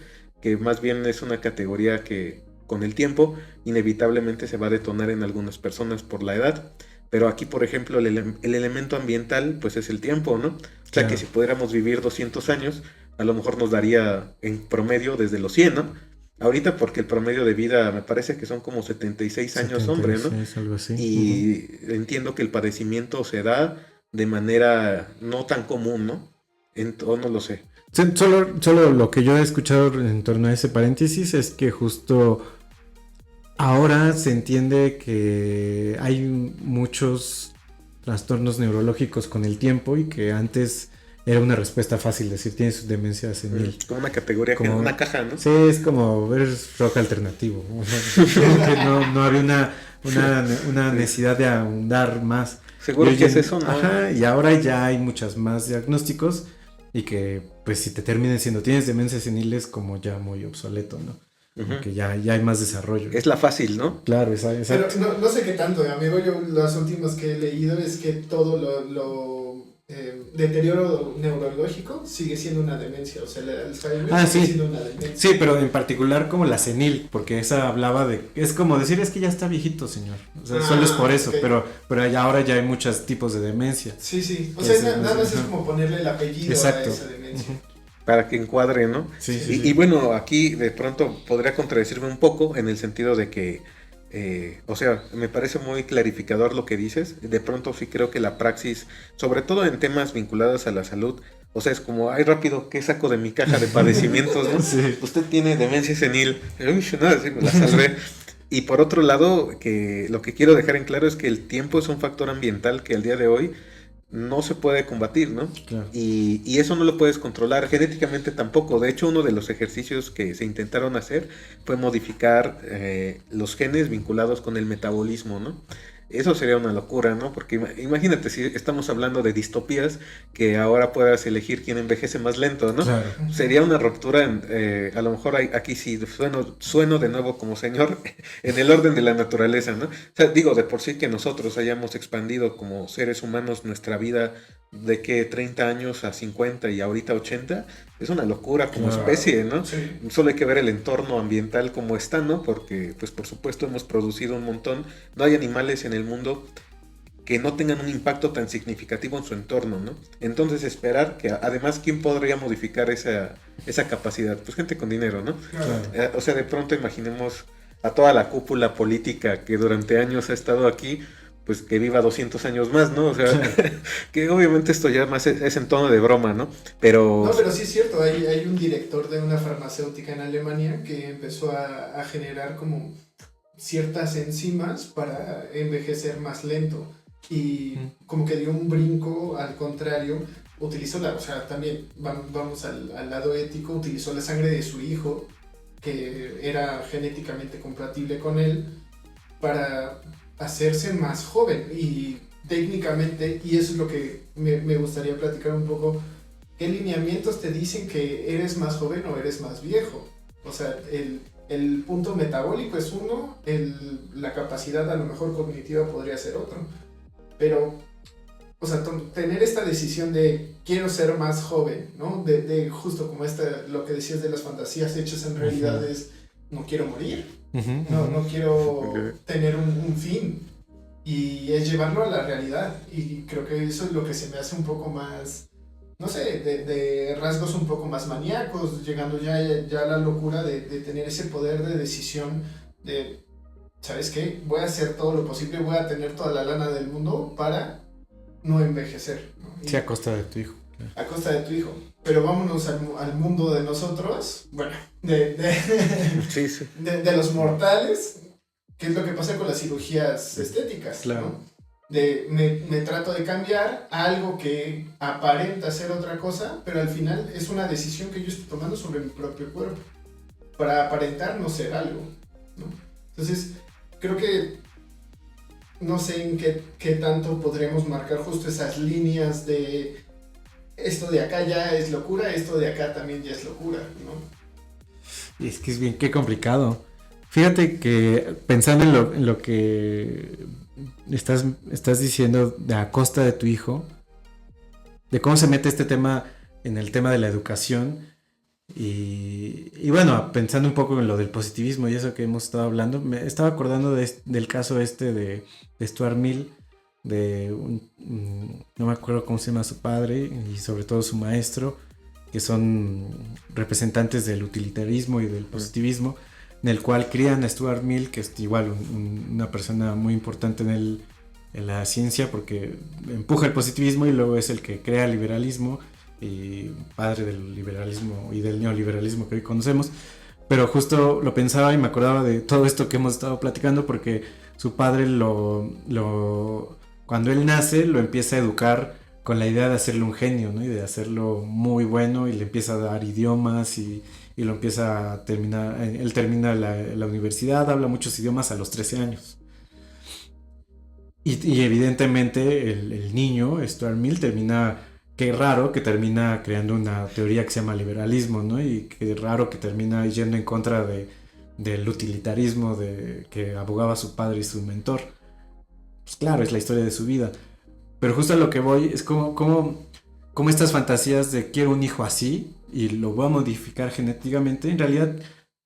que más bien es una categoría que con el tiempo inevitablemente se va a detonar en algunas personas por la edad. Pero aquí, por ejemplo, el elemento ambiental, pues es el tiempo, ¿no? O sea, que si pudiéramos vivir 200 años, a lo mejor nos daría en promedio desde los 100, ¿no? Ahorita porque el promedio de vida me parece que son como 76 años hombre, ¿no? Algo así. Y entiendo que el padecimiento se da de manera no tan común, ¿no? O no lo sé. Solo lo que yo he escuchado en torno a ese paréntesis es que justo ahora se entiende que hay muchos trastornos neurológicos con el tiempo y que antes era una respuesta fácil decir tienes demencia senil. Como una categoría, como una caja, ¿no? Sí, es como ver rock alternativo. O sea, creo que no había una necesidad de ahondar más. Seguro que es eso, ¿no? Ajá, y ahora ya hay muchas más diagnósticos y que pues si te terminen siendo tienes demencia senil es como ya muy obsoleto, ¿no? Porque ya hay más desarrollo. Es la fácil, ¿no? Claro, exacto. Pero no sé qué tanto, amigo. Yo los últimos que he leído es que todo lo deterioro neurológico sigue siendo una demencia. O sea, el Alzheimer sigue siendo una demencia. Sí, pero en particular como la senil, porque esa hablaba de... Es como decir, es que ya está viejito, señor. O sea, solo es por eso, okay. pero ahora ya hay muchos tipos de demencia. Sí. O sea, nada más es como ponerle el apellido a esa demencia. Para que encuadre, ¿no? Sí. Y bueno, aquí de pronto podría contradecirme un poco en el sentido de que, o sea, me parece muy clarificador lo que dices. De pronto sí creo que la praxis, sobre todo en temas vinculados a la salud, o sea, es como, ay, rápido, ¿qué saco de mi caja de padecimientos, no? Sí. Usted tiene demencia senil. Uy, no, sí, me la salvé. Y por otro lado, que lo que quiero dejar en claro es que el tiempo es un factor ambiental que al día de hoy no se puede combatir, ¿no? Claro. Y eso no lo puedes controlar, genéticamente tampoco. De hecho, uno de los ejercicios que se intentaron hacer fue modificar los genes vinculados con el metabolismo, ¿no? Eso sería una locura, ¿no? Porque imagínate si estamos hablando de distopías, que ahora puedas elegir quién envejece más lento, ¿no? Claro. Sería una ruptura, a lo mejor aquí sí sueno de nuevo como señor, en el orden de la naturaleza, ¿no? O sea, digo, de por sí que nosotros hayamos expandido como seres humanos nuestra vida de que 30 años a 50 y ahorita 80, es una locura como especie, ¿no? Sí. Solo hay que ver el entorno ambiental como está, ¿no? Porque, pues por supuesto hemos producido un montón, no hay animales en el mundo que no tengan un impacto tan significativo en su entorno, ¿no? Entonces esperar que, además, ¿quién podría modificar esa capacidad? Pues gente con dinero, ¿no? Claro. O sea, de pronto imaginemos a toda la cúpula política que durante años ha estado aquí, pues que viva 200 años más, ¿no? O sea, que obviamente esto ya más es en tono de broma, ¿no? Pero... No, pero sí es cierto, hay un director de una farmacéutica en Alemania que empezó a generar como ciertas enzimas para envejecer más lento y como que dio un brinco al contrario, utilizó o sea, también vamos al lado ético, utilizó la sangre de su hijo que era genéticamente compatible con él para hacerse más joven y técnicamente, y eso es lo que me gustaría platicar un poco, ¿qué lineamientos te dicen que eres más joven o eres más viejo? O sea, el punto metabólico es uno, la capacidad a lo mejor cognitiva podría ser otro, pero, o sea, tener esta decisión de quiero ser más joven, ¿no? De justo como lo que decías de las fantasías hechas en realidad es, no quiero morir, no quiero tener un fin, y es llevarlo a la realidad, y creo que eso es lo que se me hace un poco más, no sé, de rasgos un poco más maníacos, llegando ya a la locura de tener ese poder de decisión de, ¿sabes qué? Voy a hacer todo lo posible, voy a tener toda la lana del mundo para no envejecer, ¿no? Sí, a costa de tu hijo. A costa de tu hijo. Pero vámonos al mundo de nosotros, bueno, Sí, sí. de los mortales, ¿qué es lo que pasa con las cirugías estéticas? Claro. ¿No? Me trato de cambiar a algo que aparenta ser otra cosa, pero al final es una decisión que yo estoy tomando sobre mi propio cuerpo, para aparentar no ser algo, ¿no? Entonces, creo que no sé en qué tanto podremos marcar justo esas líneas de esto de acá ya es locura, esto de acá también ya es locura, ¿no? Y es que es bien, qué complicado. Fíjate que pensando en lo que estás diciendo de a costa de tu hijo, de cómo se mete este tema en el tema de la educación, y bueno, pensando un poco en lo del positivismo y eso que hemos estado hablando, me estaba acordando del caso de Stuart Mill, no me acuerdo cómo se llama su padre y sobre todo su maestro, que son representantes del utilitarismo y del positivismo, en el cual crían a Stuart Mill, que es igual una persona muy importante en la ciencia, porque empuja el positivismo y luego es el que crea el liberalismo y padre del liberalismo y del neoliberalismo que hoy conocemos. Pero justo lo pensaba y me acordaba de todo esto que hemos estado platicando, porque su padre cuando él nace lo empieza a educar con la idea de hacerlo un genio, ¿no? Y de hacerlo muy bueno, y le empieza a dar idiomas y lo empieza a terminar. Él termina la universidad, habla muchos idiomas a los 13 años. Y evidentemente el niño, Stuart Mill, qué raro que termina creando una teoría que se llama liberalismo, ¿no? Y qué raro que termina yendo en contra del utilitarismo que abogaba su padre y su mentor. Pues claro, es la historia de su vida. Pero justo a lo que voy es como estas fantasías de quiero un hijo así y lo voy a modificar genéticamente, en realidad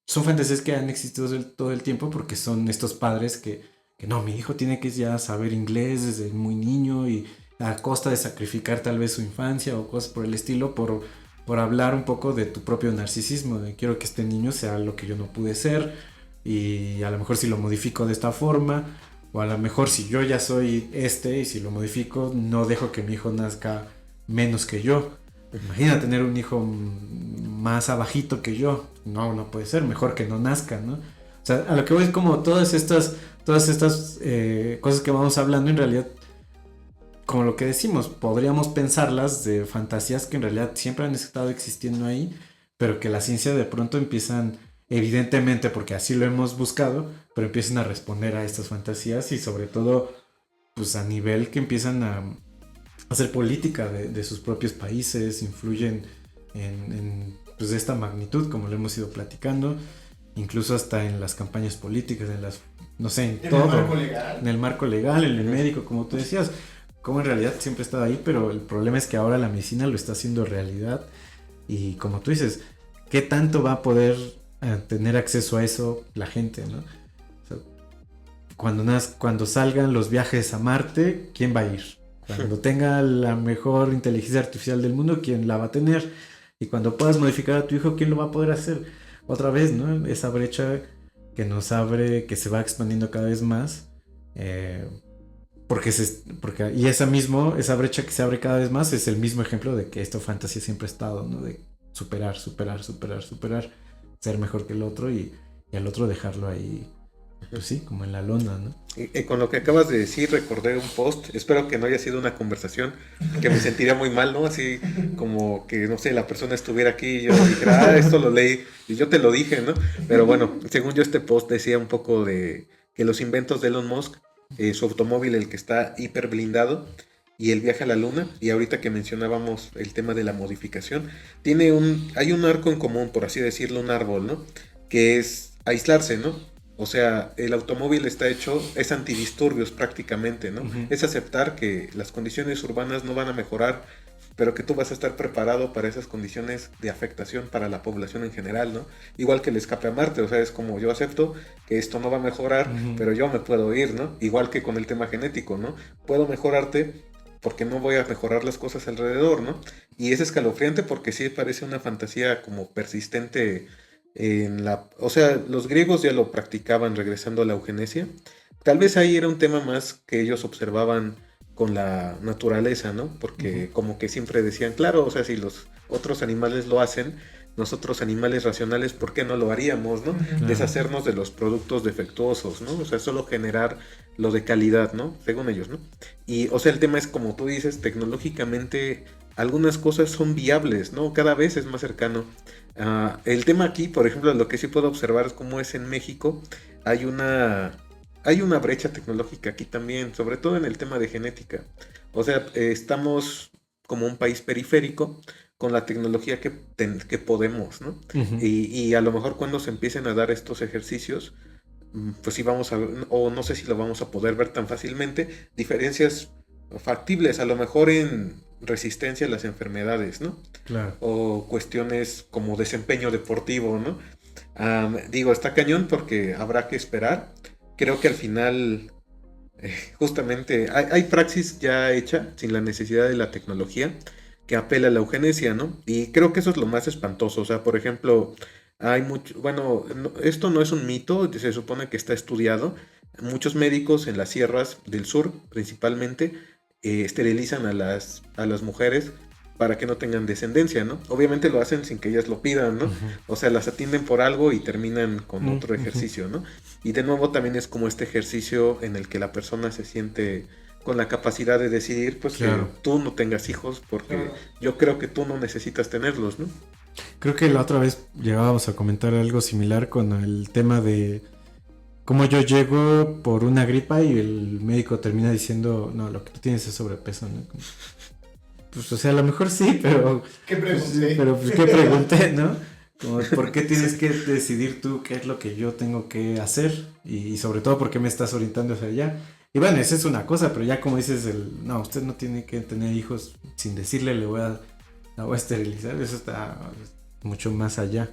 son fantasías que han existido todo el tiempo, porque son estos padres que no, mi hijo tiene que ya saber inglés desde muy niño y a costa de sacrificar tal vez su infancia o cosas por el estilo, por hablar un poco de tu propio narcisismo, de quiero que este niño sea lo que yo no pude ser, y a lo mejor si lo modifico de esta forma, o a lo mejor si yo ya soy y si lo modifico no dejo que mi hijo nazca menos que yo. Imagina tener un hijo más abajito que yo, no puede ser, mejor que no nazca, ¿no? O sea, a lo que voy es como todas estas cosas que vamos hablando, en realidad, como lo que decimos, podríamos pensarlas de fantasías que en realidad siempre han estado existiendo ahí, pero que la ciencia de pronto empiezan, evidentemente porque así lo hemos buscado, pero empiezan a responder a estas fantasías, y sobre todo pues a nivel que empiezan a hacer política de sus propios países, influyen en pues de esta magnitud, como lo hemos ido platicando, incluso hasta en las campañas políticas, no sé, en todo, el marco legal. En el marco legal, en el médico, como tú decías, como en realidad siempre estaba ahí, pero el problema es que ahora la medicina lo está haciendo realidad, y como tú dices, ¿qué tanto va a poder tener acceso a eso la gente, ¿no? O sea, cuando salgan los viajes a Marte, ¿quién va a ir? Cuando tenga la mejor inteligencia artificial del mundo, ¿quién la va a tener? Y cuando puedas modificar a tu hijo, ¿quién lo va a poder hacer? Otra vez, ¿no? Esa brecha que nos abre, que se va expandiendo cada vez más, y esa brecha que se abre cada vez más es el mismo ejemplo de que esta fantasía siempre ha estado, ¿no? De superar, ser mejor que el otro y al otro dejarlo ahí, pues sí, como en la lona, ¿no? Y con lo que acabas de decir, recordé un post, espero que no haya sido una conversación, que me sentiría muy mal, ¿no? Así como que, no sé, la persona estuviera aquí y yo dijera, esto lo leí y yo te lo dije, ¿no? Pero bueno, según yo este post decía un poco de que los inventos de Elon Musk, su automóvil, el que está hiper blindado, y el viaje a la luna, y ahorita que mencionábamos el tema de la modificación, hay un arco en común, por así decirlo, un árbol, ¿no? Que es aislarse, ¿no? O sea, el automóvil está hecho, es antidisturbios prácticamente, ¿no? Uh-huh. Es aceptar que las condiciones urbanas no van a mejorar, pero que tú vas a estar preparado para esas condiciones de afectación para la población en general, ¿no? Igual que el escape a Marte, o sea, es como yo acepto que esto no va a mejorar, uh-huh, pero yo me puedo ir, ¿no? Igual que con el tema genético, ¿no? Puedo mejorarte porque no voy a mejorar las cosas alrededor, ¿no? Y es escalofriante porque sí parece una fantasía como persistente o sea, los griegos ya lo practicaban regresando a la eugenesia. Tal vez ahí era un tema más que ellos observaban con la naturaleza, ¿no? Porque uh-huh, como que siempre decían, claro, o sea, si los otros animales lo hacen, nosotros animales racionales, ¿por qué no lo haríamos, no? Uh-huh. Deshacernos de los productos defectuosos, ¿no? O sea, solo generar lo de calidad, ¿no? Según ellos, ¿no? Y, o sea, el tema es, como tú dices, tecnológicamente algunas cosas son viables, ¿no? Cada vez es más cercano. El tema aquí, por ejemplo, lo que sí puedo observar es cómo es en México, hay una brecha tecnológica aquí también, sobre todo en el tema de genética. O sea, estamos como un país periférico con la tecnología que podemos, ¿no? Uh-huh. Y a lo mejor cuando se empiecen a dar estos ejercicios, pues sí vamos a, o no sé si lo vamos a poder ver tan fácilmente, diferencias factibles, a lo mejor en resistencia a las enfermedades, ¿no? Claro. O cuestiones como desempeño deportivo, ¿no? Digo, está cañón porque habrá que esperar. Creo que al final, justamente, hay praxis ya hecha sin la necesidad de la tecnología que apela a la eugenesia, ¿no? Y creo que eso es lo más espantoso. O sea, por ejemplo, hay mucho, bueno, esto no es un mito, se supone que está estudiado. Muchos médicos en las sierras del sur, principalmente, esterilizan a las mujeres para que no tengan descendencia, ¿no? Obviamente lo hacen sin que ellas lo pidan, ¿no? Uh-huh. O sea, las atienden por algo y terminan con otro ejercicio, ¿no? Y de nuevo también es como este ejercicio en el que la persona se siente con la capacidad de decidir, pues, claro, que tú no tengas hijos porque claro, yo creo que tú no necesitas tenerlos, ¿no? Creo que la otra vez llegábamos a comentar algo similar con el tema de cómo yo llego por una gripa y el médico termina diciendo, no, lo que tú tienes es sobrepeso, ¿no? Pues, o sea, a lo mejor sí, pero... ¿Qué pregunté? Pues, pero pues, ¿qué pregunté, no? Como, ¿por qué tienes que decidir tú qué es lo que yo tengo que hacer? Y sobre todo, ¿por qué me estás orientando hacia allá? Y bueno, esa es una cosa, pero ya como dices, no, usted no tiene que tener hijos sin decirle, la voy a esterilizar. Eso está mucho más allá.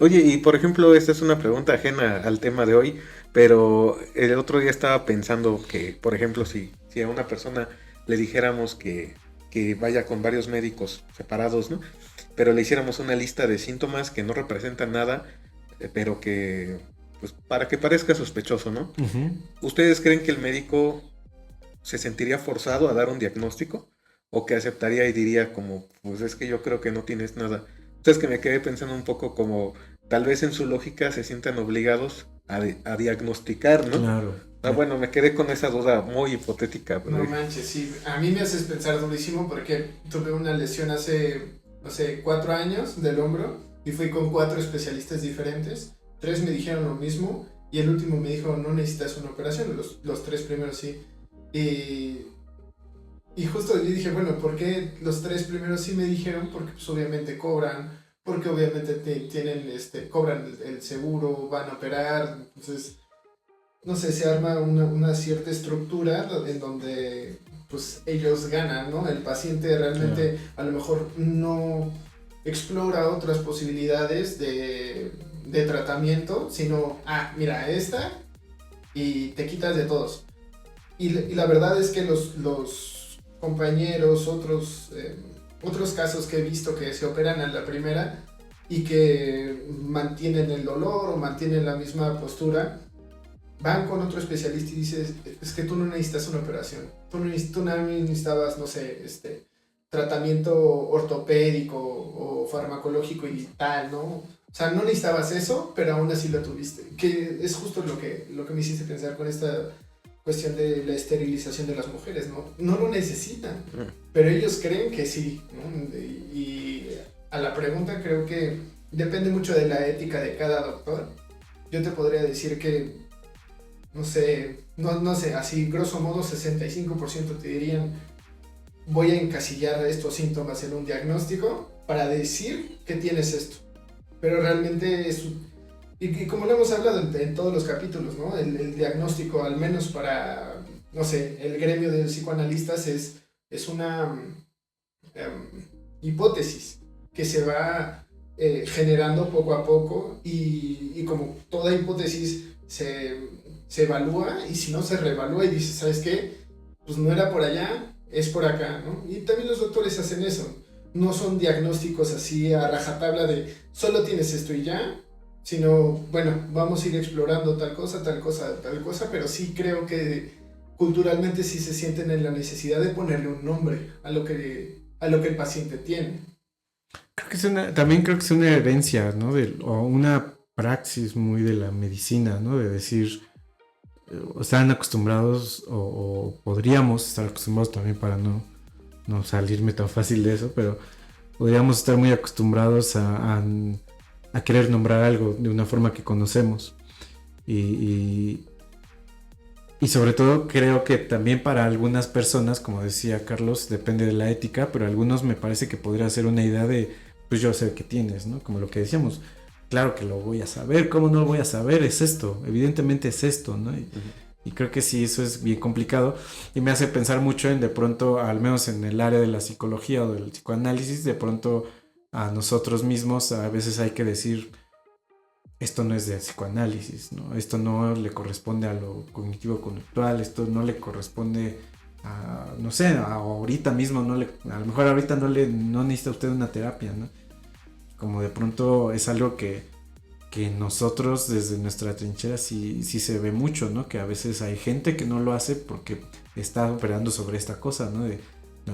Oye, y por ejemplo, esta es una pregunta ajena al tema de hoy, pero el otro día estaba pensando que, por ejemplo, si a una persona le dijéramos que vaya con varios médicos separados, ¿no? Pero le hiciéramos una lista de síntomas que no representan nada, pero que, pues, para que parezca sospechoso, ¿no? Uh-huh. ¿Ustedes creen que el médico se sentiría forzado a dar un diagnóstico? ¿O que aceptaría y diría como, pues es que yo creo que no tienes nada? Entonces que me quedé pensando un poco como, tal vez en su lógica se sientan obligados a diagnosticar, ¿no? Claro. Bueno, me quedé con esa duda muy hipotética. Pero... No manches, sí. A mí me haces pensar durísimo porque tuve una lesión hace, no sé, 4 años del hombro y fui con 4 especialistas diferentes. 3 me dijeron lo mismo y el último me dijo, no necesitas una operación. Los 3 primeros sí. Y justo yo dije, bueno, ¿por qué los 3 primeros sí me dijeron? Porque pues obviamente cobran, porque obviamente tienen cobran el seguro, van a operar, entonces... No sé, se arma una cierta estructura en donde pues ellos ganan, ¿no? El paciente realmente a lo mejor no explora otras posibilidades de tratamiento, sino, mira, esta y te quitas de todos. Y la verdad es que los compañeros, otros casos que he visto que se operan a la primera y que mantienen el dolor o mantienen la misma postura, van con otro especialista y dices, es que tú no necesitas una operación, tú no necesitabas, no sé, tratamiento ortopédico o farmacológico y tal, ¿no? O sea, no necesitabas eso, pero aún así lo tuviste. Que es justo lo que me hiciste pensar con esta cuestión de la esterilización de las mujeres, ¿no? No lo necesitan, pero ellos creen que sí, ¿no? Y a la pregunta creo que depende mucho de la ética de cada doctor. Yo te podría decir que, no sé, así grosso modo 65% te dirían voy a encasillar estos síntomas en un diagnóstico para decir que tienes esto. Pero realmente es, y como lo hemos hablado en todos los capítulos, ¿no? El diagnóstico, al menos para, no sé, el gremio de psicoanalistas es una hipótesis que se va generando poco a poco y como toda hipótesis se evalúa y si no se reevalúa y dice, ¿sabes qué? Pues no era por allá, es por acá, ¿no? Y también los doctores hacen eso. No son diagnósticos así a rajatabla de solo tienes esto y ya, sino, bueno, vamos a ir explorando tal cosa, pero sí creo que culturalmente sí se sienten en la necesidad de ponerle un nombre a lo que el paciente tiene. Creo que también creo que es una herencia, ¿no? O una praxis muy de la medicina, ¿no? De decir, están acostumbrados o podríamos estar acostumbrados también para no salirme tan fácil de eso, pero podríamos estar muy acostumbrados a querer nombrar algo de una forma que conocemos y sobre todo creo que también para algunas personas, como decía Carlos, depende de la ética, pero a algunos me parece que podría ser una idea de, pues yo sé que tienes, ¿no? Como lo que decíamos, claro que lo voy a saber, ¿cómo no lo voy a saber? Es esto, evidentemente es esto, ¿no? Y creo que sí, eso es bien complicado y me hace pensar mucho en de pronto, al menos en el área de la psicología o del psicoanálisis, de pronto a nosotros mismos a veces hay que decir, esto no es de psicoanálisis, ¿no? Esto no le corresponde a lo cognitivo-conductual, esto no le corresponde a, no sé, ahorita mismo, a lo mejor ahorita no necesita usted una terapia, ¿no? Como de pronto es algo que nosotros desde nuestra trinchera sí se ve mucho, ¿no? Que a veces hay gente que no lo hace porque está operando sobre esta cosa, ¿no? El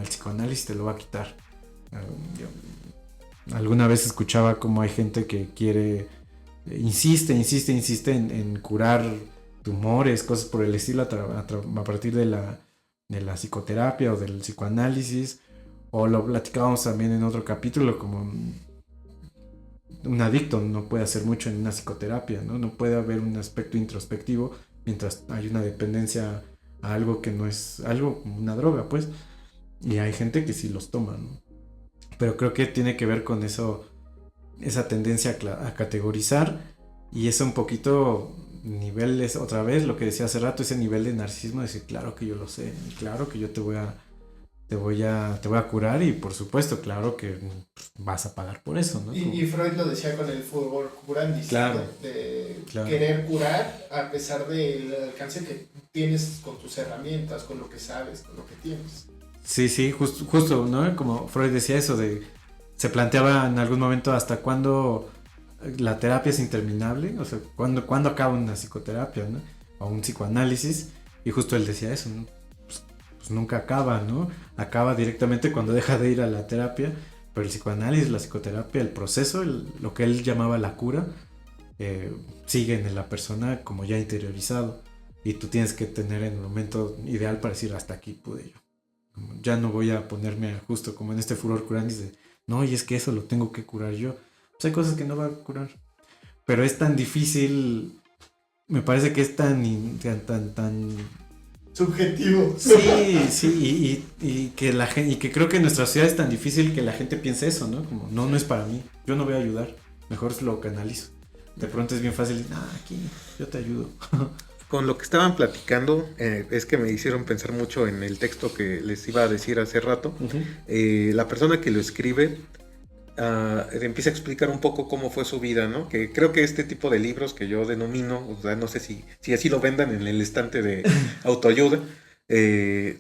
psicoanálisis te lo va a quitar. Alguna vez escuchaba como hay gente que insiste en curar tumores, cosas por el estilo a partir de la psicoterapia o del psicoanálisis, o lo platicábamos también en otro capítulo como un adicto no puede hacer mucho en una psicoterapia, ¿no? No puede haber un aspecto introspectivo mientras hay una dependencia a algo que no es algo como una droga, pues. Y hay gente que sí los toma, ¿no? Pero creo que tiene que ver con eso, esa tendencia a categorizar, y eso un poquito niveles, otra vez lo que decía hace rato, ese nivel de narcisismo, de decir, claro que yo lo sé, claro que yo te voy a curar y por supuesto, claro que vas a pagar por eso, ¿no? Y Freud lo decía con el furor curandis, claro, de claro. Querer curar a pesar del alcance que tienes con tus herramientas, con lo que sabes, con lo que tienes. Sí, justo, ¿no? Como Freud decía eso se planteaba en algún momento hasta cuándo la terapia es interminable, o sea, cuándo acaba una psicoterapia, ¿no? O un psicoanálisis, y justo él decía eso, ¿no? Pues nunca acaba, ¿no? Acaba directamente cuando deja de ir a la terapia, pero el psicoanálisis, la psicoterapia, el proceso, lo que él llamaba la cura, sigue en la persona como ya interiorizado, y tú tienes que tener el momento ideal para decir, hasta aquí pude yo. Como ya no voy a ponerme justo como en este furor curandis de, no, y es que eso lo tengo que curar yo. Pues hay cosas que no va a curar, pero es tan difícil, me parece que es tan subjetivo. Sí, y que la gente, y que creo que en nuestra sociedad es tan difícil que la gente piense eso, ¿no? Como, no es para mí, yo no voy a ayudar, mejor lo canalizo. De pronto es bien fácil, aquí, yo te ayudo. Con lo que estaban platicando, es que me hicieron pensar mucho en el texto que les iba a decir hace rato. Uh-huh. La persona que lo escribe empieza a explicar un poco cómo fue su vida, ¿no? Que creo que este tipo de libros que yo denomino, o sea, no sé si así lo vendan en el estante de autoayuda,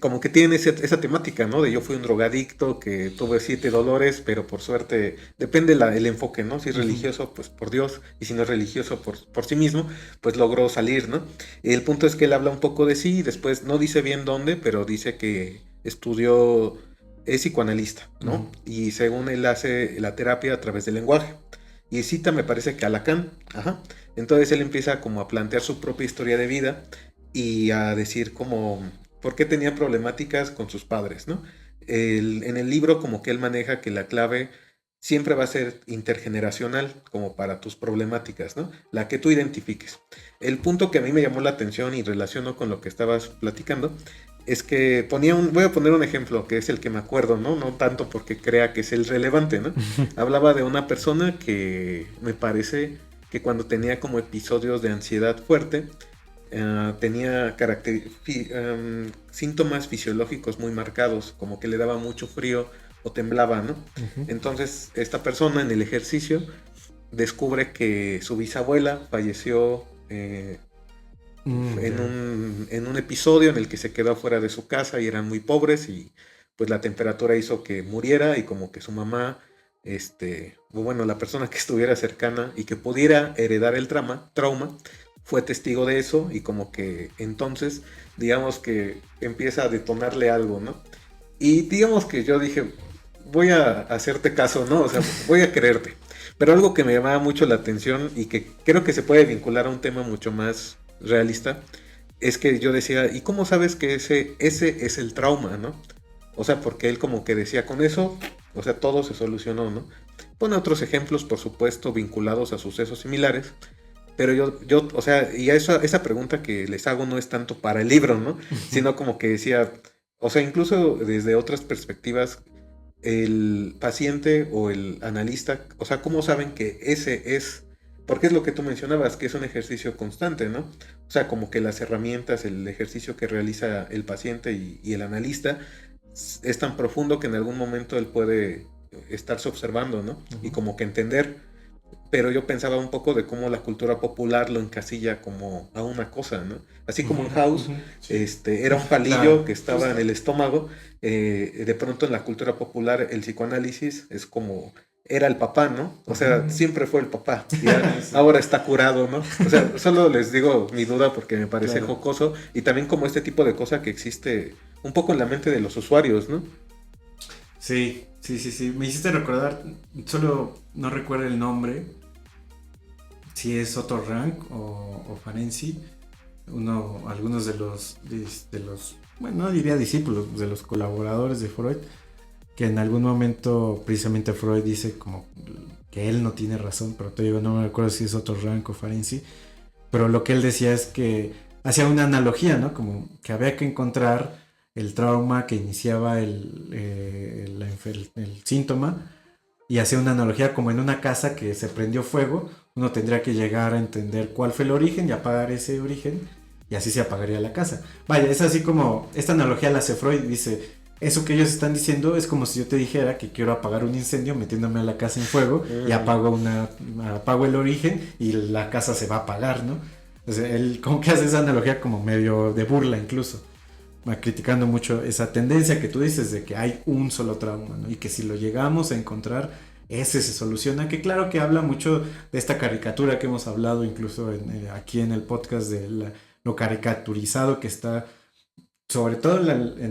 como que tienen esa temática, ¿no? De yo fui un drogadicto que tuve 7 dolores, pero por suerte, depende el enfoque, ¿no? Si es religioso, pues por Dios, y si no es religioso, por sí mismo, pues logró salir, ¿no? El punto es que él habla un poco de sí, y después no dice bien dónde, pero dice que estudió, es psicoanalista, ¿no? Y según él hace la terapia a través del lenguaje. Y cita, me parece que a Lacan, ajá. Entonces él empieza como a plantear su propia historia de vida y a decir como por qué tenía problemáticas con sus padres, ¿no? En el libro como que él maneja que la clave siempre va a ser intergeneracional, como para tus problemáticas, ¿no? La que tú identifiques. El punto que a mí me llamó la atención y relaciono con lo que estabas platicando es que voy a poner un ejemplo que es el que me acuerdo, ¿no? No tanto porque crea que es el relevante, ¿no? Hablaba de una persona que me parece que cuando tenía como episodios de ansiedad fuerte, tenía síntomas fisiológicos muy marcados, como que le daba mucho frío o temblaba, ¿no? Entonces esta persona en el ejercicio descubre que su bisabuela falleció en un episodio en el que se quedó fuera de su casa y eran muy pobres y pues la temperatura hizo que muriera y como que su mamá, bueno, la persona que estuviera cercana y que pudiera heredar el trauma, fue testigo de eso y como que entonces digamos que empieza a detonarle algo, ¿no? Y digamos que yo dije, voy a hacerte caso, ¿no? O sea, voy a creerte. Pero algo que me llamaba mucho la atención y que creo que se puede vincular a un tema mucho más realista, es que yo decía, ¿y cómo sabes que ese es el trauma, ¿no? O sea, porque él como que decía, con eso, o sea, todo se solucionó, ¿no? Pone otros ejemplos, por supuesto, vinculados a sucesos similares, pero yo o sea, y esa pregunta que les hago no es tanto para el libro, ¿no? Sino como que decía, o sea, incluso desde otras perspectivas, el paciente o el analista, o sea, ¿cómo saben que ese es? Porque es lo que tú mencionabas, que es un ejercicio constante, ¿no? O sea, como que las herramientas, el ejercicio que realiza el paciente y el analista es tan profundo que en algún momento él puede estarse observando, ¿no? Y como que entender. Pero yo pensaba un poco de cómo la cultura popular lo encasilla como a una cosa, ¿no? Así como en House, sí. Era un palillo que estaba en el estómago. De pronto en la cultura popular el psicoanálisis es como era el papá, ¿no? O sea, siempre fue el papá. Y ahora está curado, ¿no? O sea, solo les digo mi duda porque me parece jocoso. Y también como este tipo de cosa que existe un poco en la mente de los usuarios, ¿no? Sí. Me hiciste recordar, solo no recuerdo el nombre, si es Otto Rank o Ferenczi, algunos de los, bueno, no diría discípulos, de los colaboradores de Freud, que en algún momento precisamente Freud dice como que él no tiene razón, pero te digo, no me recuerdo si es Otto Rank o Ferenczi, pero lo que él decía es que hacía una analogía, ¿no? Como que había que encontrar el trauma que iniciaba el síntoma y hacía una analogía como en una casa que se prendió fuego, uno tendría que llegar a entender cuál fue el origen y apagar ese origen y así se apagaría la casa. Vaya, es así como esta analogía la hace Freud, dice, eso que ellos están diciendo es como si yo te dijera que quiero apagar un incendio metiéndome a la casa en fuego y apago el origen y la casa se va a apagar, ¿no? Entonces él como que hace esa analogía como medio de burla incluso, criticando mucho esa tendencia que tú dices de que hay un solo trauma, ¿no? Y que si lo llegamos a encontrar, ese se soluciona, que claro que habla mucho de esta caricatura que hemos hablado incluso aquí en el podcast de lo caricaturizado que está, sobre todo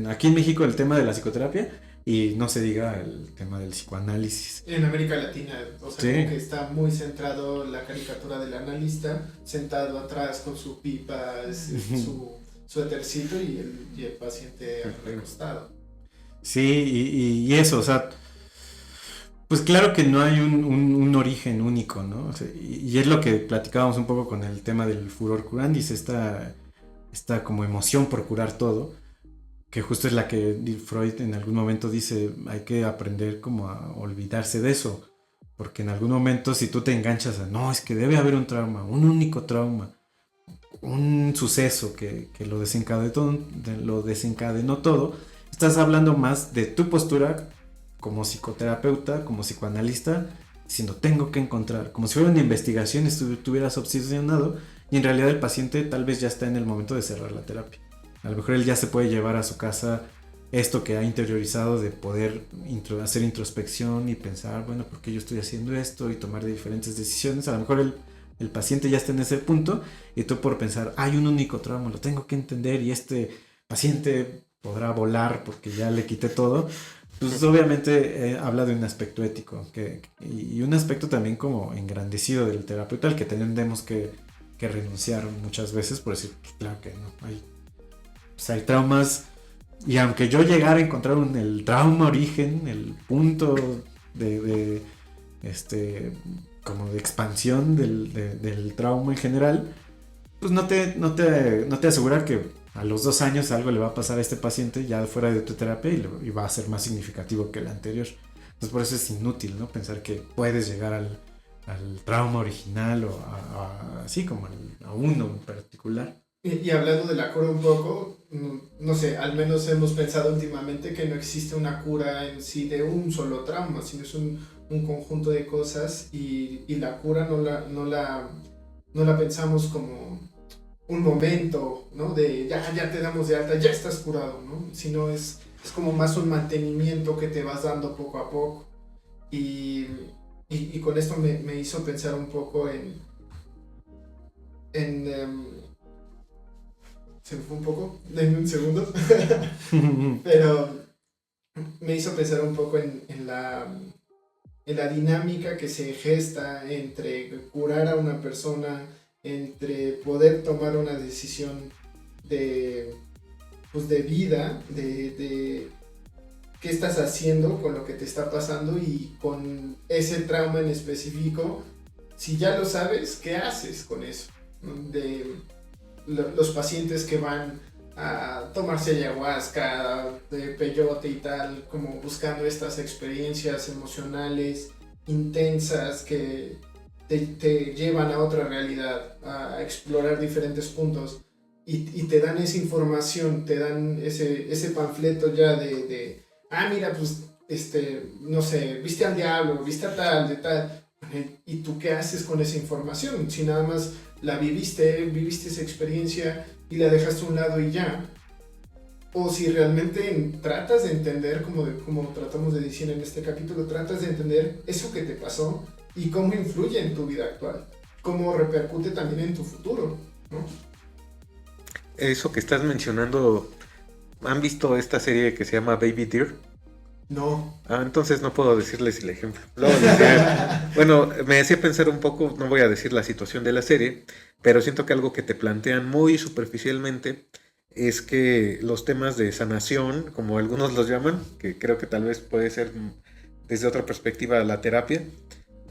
aquí en México, el tema de la psicoterapia y no se diga el tema del psicoanálisis. En América Latina, o sea, como que está muy centrado la caricatura del analista, sentado atrás con su pipa, su suétercito y el paciente recostado. Sí, y eso, o sea, pues claro que no hay un origen único, ¿no? O sea, y es lo que platicábamos un poco con el tema del furor curandis, esta como emoción por curar todo, que justo es la que Freud en algún momento dice, hay que aprender como a olvidarse de eso, porque en algún momento si tú te enganchas a, no, es que debe haber un trauma, un único trauma, un suceso que lo desencadenó todo, estás hablando más de tu postura como psicoterapeuta, como psicoanalista, diciendo tengo que encontrar, como si fuera una investigación, estuvieras obsesionado y en realidad el paciente tal vez ya está en el momento de cerrar la terapia. A lo mejor él ya se puede llevar a su casa esto que ha interiorizado de poder hacer introspección y pensar, bueno, ¿por qué yo estoy haciendo esto? Y tomar diferentes decisiones. A lo mejor el paciente ya está en ese punto y tú por pensar, hay un único trauma, lo tengo que entender y este paciente podrá volar porque ya le quité todo. Pues obviamente habla de un aspecto ético y un aspecto también como engrandecido del terapeuta al que tenemos que renunciar muchas veces por decir, pues claro que no, hay traumas. Y aunque yo llegara a encontrar el trauma origen, el punto de como de expansión del trauma en general, pues no te asegura que a los 2 años algo le va a pasar a este paciente ya fuera de tu terapia y va a ser más significativo que el anterior. Entonces por eso es inútil, ¿no? Pensar que puedes llegar al trauma original o así como a uno en particular. Y hablando de la cura un poco, no sé, al menos hemos pensado últimamente que no existe una cura en sí de un solo trauma, sino es un conjunto de cosas y la cura no la pensamos como un momento, ¿no? De ya te damos de alta, ya estás curado, ¿no? Sino es como más un mantenimiento que te vas dando poco a poco. Y con esto me hizo pensar un poco se me fue un poco, en un segundo, pero me hizo pensar un poco en la dinámica que se gesta entre curar a una persona, entre poder tomar una decisión de vida, de qué estás haciendo con lo que te está pasando y con ese trauma en específico. Si ya lo sabes, ¿qué haces con eso? De los pacientes que van a tomarse ayahuasca, de peyote y tal, como buscando estas experiencias emocionales intensas que te llevan a otra realidad, a explorar diferentes puntos y te dan esa información, te dan ese panfleto ya de mira, pues, no sé, viste al diablo, viste a tal, de tal, ¿y tú qué haces con esa información? Si nada más la viviste esa experiencia y la dejaste a un lado y ya. O si realmente tratas de entender, como tratamos de decir en este capítulo, tratas de entender eso que te pasó y cómo influye en tu vida actual, cómo repercute también en tu futuro, ¿no? Eso que estás mencionando, ¿han visto esta serie que se llama Baby Deer? No. Entonces no puedo decirles el ejemplo. Bueno, me hacía pensar un poco, no voy a decir la situación de la serie, pero siento que algo que te plantean muy superficialmente es que los temas de sanación, como algunos los llaman, que creo que tal vez puede ser desde otra perspectiva la terapia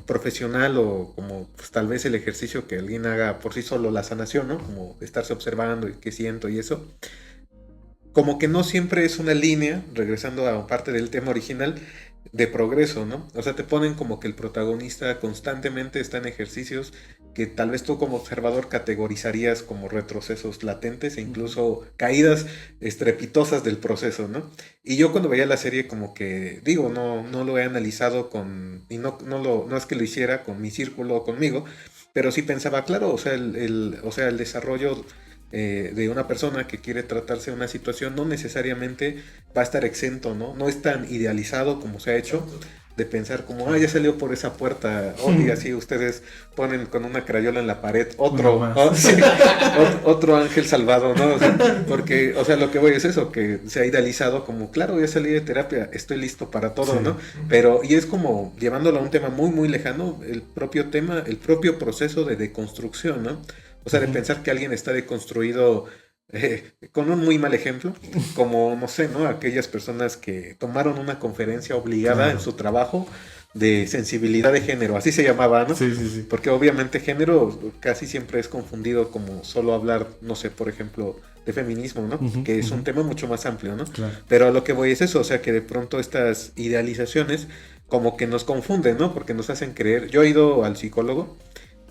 profesional o como pues, tal vez el ejercicio que alguien haga por sí solo, la sanación, ¿no? Como estarse observando y qué siento y eso. Como que no siempre es una línea, regresando a parte del tema original, de progreso, ¿no? O sea, te ponen como que el protagonista constantemente está en ejercicios que tal vez tú como observador categorizarías como retrocesos latentes e incluso caídas estrepitosas del proceso, ¿no? Y yo cuando veía la serie como que, digo, no lo he analizado y no es que lo hiciera con mi círculo o conmigo, pero sí pensaba, claro, o sea, el desarrollo de una persona que quiere tratarse de una situación no necesariamente va a estar exento, ¿no? No es tan idealizado como se ha hecho de pensar como, ya salió por esa puerta, y así ustedes ponen con una crayola en la pared otro ángel salvado, ¿no? O sea, porque, o sea, lo que voy es eso, que se ha idealizado como, claro, ya salí de terapia, estoy listo para todo, sí, ¿no? Pero, y es como llevándolo a un tema muy, muy lejano, el propio proceso de deconstrucción, ¿no? O sea, de pensar que alguien está deconstruido con un muy mal ejemplo, como, no sé, ¿no? Aquellas personas que tomaron una conferencia obligada en su trabajo de sensibilidad de género, así se llamaba, ¿no? Sí. Porque obviamente género casi siempre es confundido como solo hablar, no sé, por ejemplo, de feminismo, ¿no? Que es un tema mucho más amplio, ¿no? Claro. Pero a lo que voy es eso, o sea, que de pronto estas idealizaciones como que nos confunden, ¿no? Porque nos hacen creer. Yo he ido al psicólogo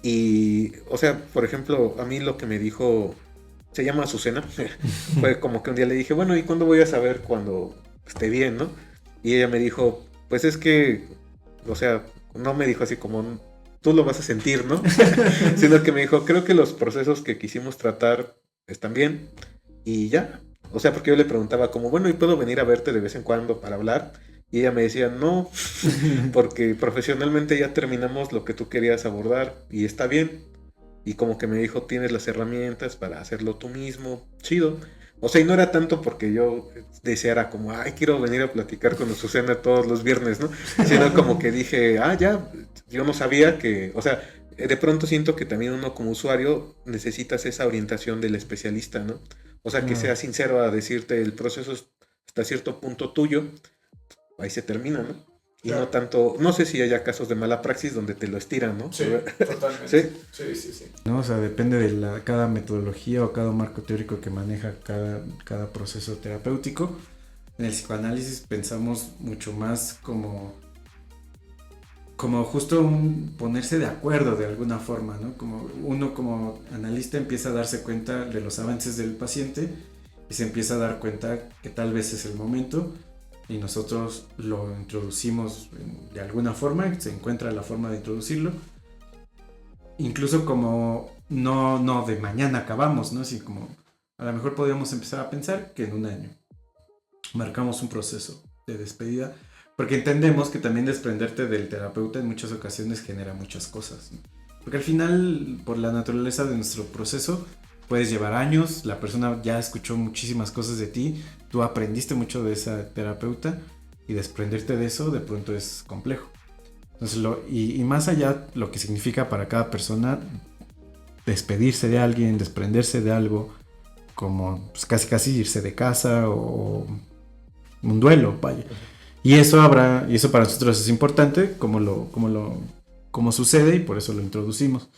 y, o sea, por ejemplo, a mí lo que me dijo, se llama Azucena, fue como que un día le dije, bueno, ¿y cuándo voy a saber cuando esté bien, no? Y ella me dijo, pues es que, o sea, no me dijo así como, tú lo vas a sentir, ¿no? Sino que me dijo, creo que los procesos que quisimos tratar están bien y ya, O sea, porque yo le preguntaba como, bueno, ¿y puedo venir a verte de vez en cuando para hablar? Y ella me decía, no, porque profesionalmente ya terminamos lo que tú querías abordar y está bien. Y como que me dijo, tienes las herramientas para hacerlo tú mismo, chido. O sea, y no era tanto porque yo deseara como, ay, quiero venir a platicar con Azucena todos los viernes, ¿no? Sino como que dije, ya, yo no sabía que, o sea, de pronto siento que también uno como usuario necesitas esa orientación del especialista, ¿no? O sea, que sea sincero a decirte el proceso es hasta cierto punto tuyo, ahí se termina, ¿no? Y no tanto, no sé si haya casos de mala praxis donde te lo estiran, ¿no? Sí, totalmente. Sí. ¿No? O sea, depende de cada metodología o cada marco teórico que maneja cada proceso terapéutico. En el psicoanálisis pensamos mucho más como justo ponerse de acuerdo de alguna forma, ¿no? Como uno como analista empieza a darse cuenta de los avances del paciente y se empieza a dar cuenta que tal vez es el momento y nosotros lo introducimos de alguna forma, se encuentra la forma de introducirlo. Incluso como no de mañana acabamos, ¿no? Así como a lo mejor podríamos empezar a pensar que en un año marcamos un proceso de despedida, porque entendemos que también desprenderte del terapeuta en muchas ocasiones genera muchas cosas, ¿no? Porque al final, por la naturaleza de nuestro proceso, puedes llevar años, la persona ya escuchó muchísimas cosas de ti, tú aprendiste mucho de esa terapeuta y desprenderte de eso de pronto es complejo. Entonces, y más allá, lo que significa para cada persona despedirse de alguien, desprenderse de algo, como pues, casi irse de casa o un duelo, vaya. Y eso para nosotros es importante, como sucede, y por eso lo introducimos.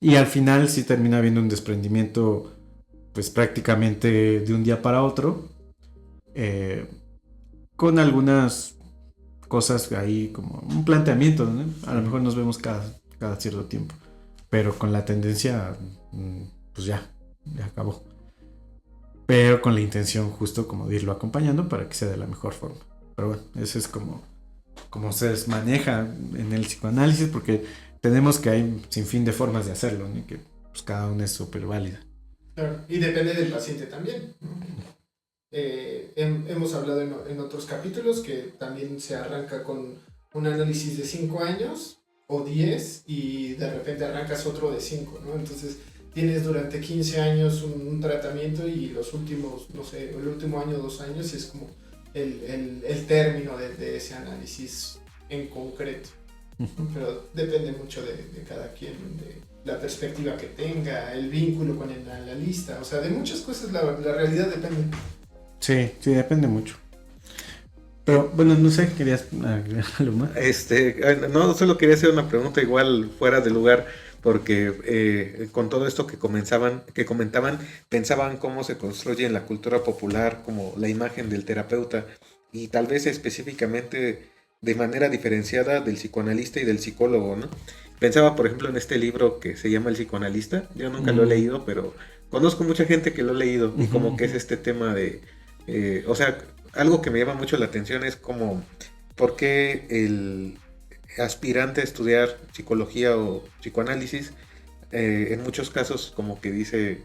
Y al final sí termina habiendo un desprendimiento, pues prácticamente de un día para otro, con algunas cosas ahí como un planteamiento, ¿no? A lo mejor nos vemos cada cierto tiempo, pero con la tendencia, pues ya acabó. Pero con la intención justo como de irlo acompañando para que sea de la mejor forma. Pero bueno, eso es como se maneja en el psicoanálisis, porque tenemos que hay sin fin de formas de hacerlo, ¿no? Y que pues, cada una es súper válida. Claro, y depende del paciente también, ¿no? Hemos hablado en otros capítulos que también se arranca con un análisis de 5 años o 10 y de repente arrancas otro de 5, ¿no? Entonces tienes durante 15 años un tratamiento y los últimos, no sé, el último año, 2 años es como el término de ese análisis en concreto. Pero depende mucho de cada quien, de la perspectiva que tenga, el vínculo con el analista, o sea, de muchas cosas la realidad depende. Sí, depende mucho. Pero bueno, no sé, ¿querías agregar algo más? No, solo quería hacer una pregunta igual fuera de lugar, porque con todo esto que comentaban, pensaban cómo se construye en la cultura popular como la imagen del terapeuta y tal vez específicamente de manera diferenciada del psicoanalista y del psicólogo, ¿no? Pensaba, por ejemplo, en este libro que se llama El psicoanalista. Yo nunca lo he leído, pero conozco mucha gente que lo ha leído y como que es este tema de... o sea, algo que me llama mucho la atención es como por qué el aspirante a estudiar psicología o psicoanálisis en muchos casos como que dice...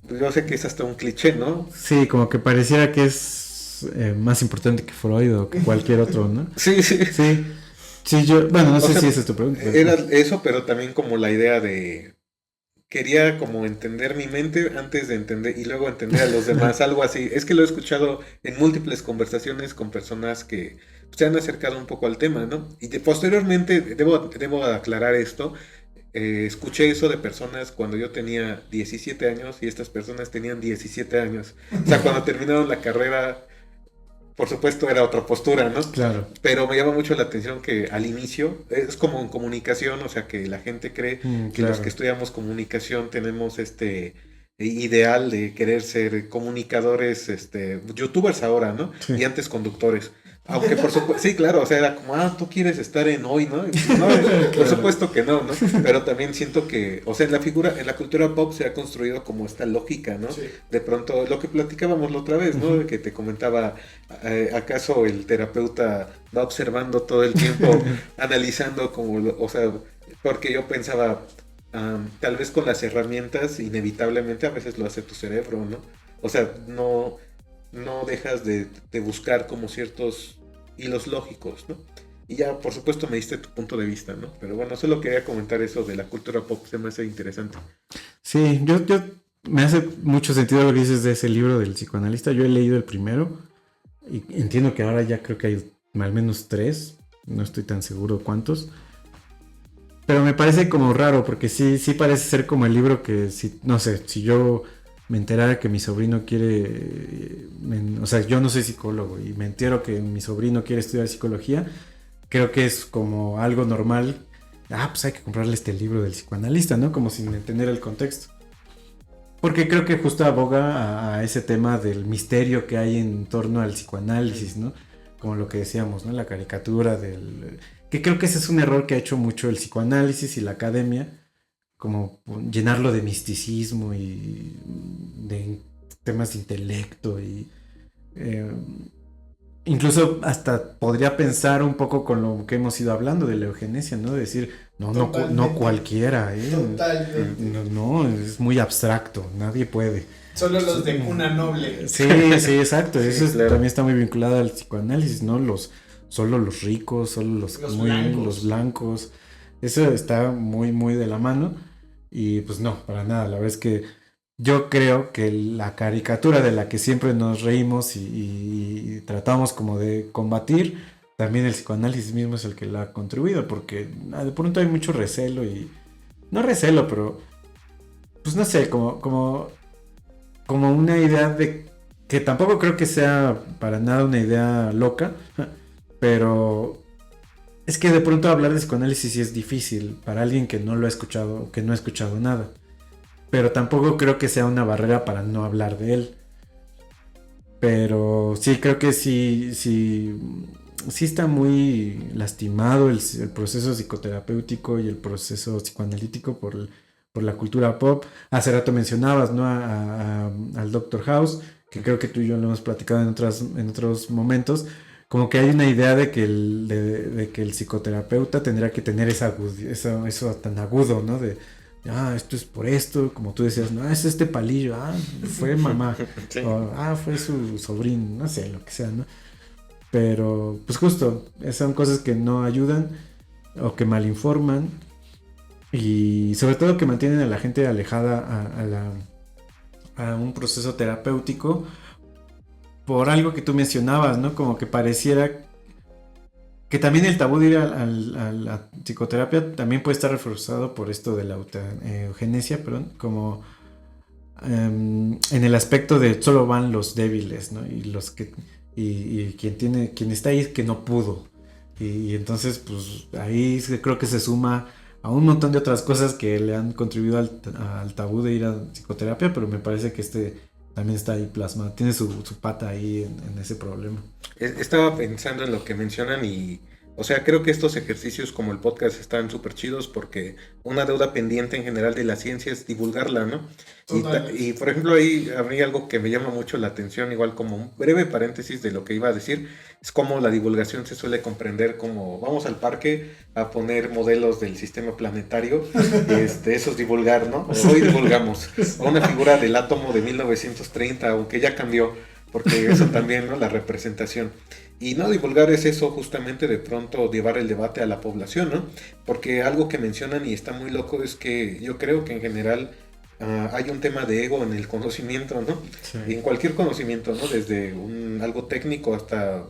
Yo sé que es hasta un cliché, ¿no? Sí, como que pareciera que es más importante que Freud o que cualquier otro, ¿no? Sí. Sí, yo, bueno, no sé si esa es tu pregunta. Era eso, pero también como la idea de... Quería como entender mi mente antes de entender y luego entender a los demás, algo así. Es que lo he escuchado en múltiples conversaciones con personas que se han acercado un poco al tema, ¿no? Y posteriormente, debo aclarar esto, escuché eso de personas cuando yo tenía 17 años y estas personas tenían 17 años. O sea, cuando terminaron la carrera... Por supuesto era otra postura, ¿no? Claro. Pero me llama mucho la atención que al inicio es como en comunicación, o sea que la gente cree que los que estudiamos comunicación tenemos este ideal de querer ser comunicadores, youtubers ahora, ¿no? Sí. Y antes conductores. Aunque por supuesto, sí, claro, o sea, era como, tú quieres estar en hoy, ¿no? No, por supuesto que no, ¿no? Pero también siento que, o sea, en la cultura pop se ha construido como esta lógica, ¿no? Sí. De pronto, lo que platicábamos la otra vez, ¿no? Que te comentaba, ¿acaso el terapeuta va observando todo el tiempo, analizando como, o sea, porque yo pensaba, tal vez con las herramientas, inevitablemente a veces lo hace tu cerebro, ¿no? O sea, no dejas de buscar como ciertos hilos lógicos, ¿no? Y ya, por supuesto, me diste tu punto de vista, ¿no? Pero bueno, solo quería comentar eso de la cultura pop, se me hace interesante. Sí, yo me hace mucho sentido lo que dices de ese libro del psicoanalista. Yo he leído el primero y entiendo que ahora ya creo que hay al menos 3, no estoy tan seguro cuántos. Pero me parece como raro porque sí parece ser como el libro que, no sé, si yo me enterara que mi sobrino quiere, o sea, yo no soy psicólogo y me entero que mi sobrino quiere estudiar psicología, creo que es como algo normal. Pues hay que comprarle este libro del psicoanalista, ¿no? Como sin entender el contexto. Porque creo que justo aboga a ese tema del misterio que hay en torno al psicoanálisis, ¿no? Como lo que decíamos, ¿no? La caricatura del... Que creo que ese es un error que ha hecho mucho el psicoanálisis y la academia, como llenarlo de misticismo y de temas de intelecto y... incluso hasta podría pensar un poco con lo que hemos ido hablando de la eugenesia, ¿no? De decir, no cualquiera, ¿eh? Totalmente. No, es muy abstracto, nadie puede. Solo los de cuna noble. Sí, exacto. Sí, Eso claro. también está muy vinculado al psicoanálisis, ¿no? Solo los ricos, solo los blancos. Eso está muy, muy de la mano. Y pues no, para nada. La verdad es que yo creo que la caricatura de la que siempre nos reímos y tratamos como de combatir, también el psicoanálisis mismo es el que la ha contribuido, porque de pronto hay mucho recelo y... No recelo, pero... Pues no sé, como una idea de... Que tampoco creo que sea para nada una idea loca, pero... Es que de pronto hablar de psicoanálisis sí es difícil para alguien que no lo ha escuchado, que no ha escuchado nada. Pero tampoco creo que sea una barrera para no hablar de él. Pero sí, creo que sí está muy lastimado el proceso psicoterapéutico y el proceso psicoanalítico por la cultura pop. Hace rato mencionabas, ¿no? Al Dr. House, que creo que tú y yo lo hemos platicado en otros momentos. Como que hay una idea de que el psicoterapeuta tendría que tener eso tan agudo, ¿no? De, esto es por esto, como tú decías, no, es este palillo, fue mamá, Sí. o, fue su sobrino, no sé, lo que sea, ¿no? Pero, pues justo, son cosas que no ayudan o que malinforman y sobre todo que mantienen a la gente alejada a un proceso terapéutico por algo que tú mencionabas, ¿no? Como que pareciera que también el tabú de ir a la psicoterapia también puede estar reforzado por esto de la eugenesia, como en el aspecto de solo van los débiles, ¿no? Y los que y quien está ahí es que no pudo. Y entonces, pues ahí creo que se suma a un montón de otras cosas que le han contribuido al tabú de ir a psicoterapia, pero me parece que también está ahí plasmado, tiene su pata ahí en ese problema. Estaba pensando en lo que mencionan y, o sea, creo que estos ejercicios como el podcast están súper chidos porque una deuda pendiente en general de la ciencia es divulgarla, ¿no? Y por ejemplo, ahí habría algo que me llama mucho la atención, igual como un breve paréntesis de lo que iba a decir, es como la divulgación se suele comprender como vamos al parque a poner modelos del sistema planetario, eso es divulgar, ¿no? Hoy divulgamos a una figura del átomo de 1930, aunque ya cambió, porque eso también, ¿no? La representación. Y no divulgar es eso, justamente de pronto llevar el debate a la población, ¿no? Porque algo que mencionan y está muy loco es que yo creo que en general hay un tema de ego en el conocimiento, ¿no? Sí. En cualquier conocimiento, ¿no? Desde algo técnico hasta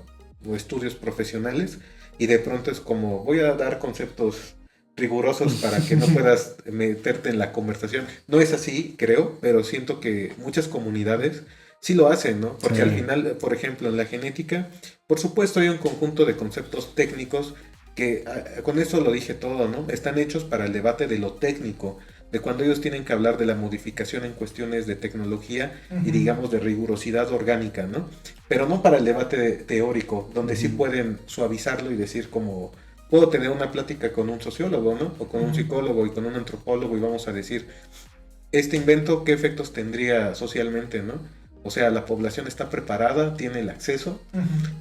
estudios profesionales y de pronto es como voy a dar conceptos rigurosos para que no puedas meterte en la conversación. No es así, creo, pero siento que muchas comunidades sí lo hacen, ¿no? Porque al final, por ejemplo, en la genética, por supuesto hay un conjunto de conceptos técnicos que, con eso lo dije todo, ¿no? Están hechos para el debate de lo técnico, de cuando ellos tienen que hablar de la modificación en cuestiones de tecnología y digamos de rigurosidad orgánica, ¿no? Pero no para el debate teórico, donde sí pueden suavizarlo y decir como, puedo tener una plática con un sociólogo, ¿no? O con un psicólogo y con un antropólogo y vamos a decir, este invento, ¿qué efectos tendría socialmente, ¿no? O sea, la población está preparada, tiene el acceso,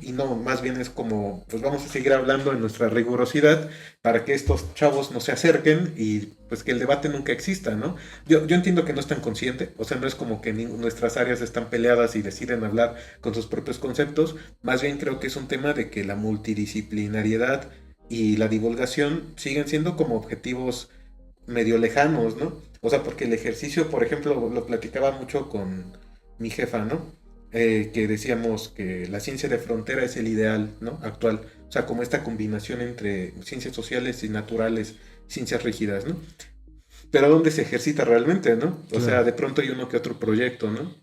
y no, más bien es como, pues vamos a seguir hablando en nuestra rigurosidad para que estos chavos no se acerquen y pues que el debate nunca exista, ¿no? Yo entiendo que no es tan consciente, o sea, no es como que nuestras áreas están peleadas y deciden hablar con sus propios conceptos, más bien creo que es un tema de que la multidisciplinariedad y la divulgación siguen siendo como objetivos medio lejanos, ¿no? O sea, porque el ejercicio, por ejemplo, lo platicaba mucho con mi jefa, ¿no? Que decíamos que la ciencia de frontera es el ideal, ¿no? Actual. O sea, como esta combinación entre ciencias sociales y naturales, ciencias rígidas, ¿no? Pero ¿dónde se ejercita realmente, no? O sea, de pronto hay uno que otro proyecto, ¿no?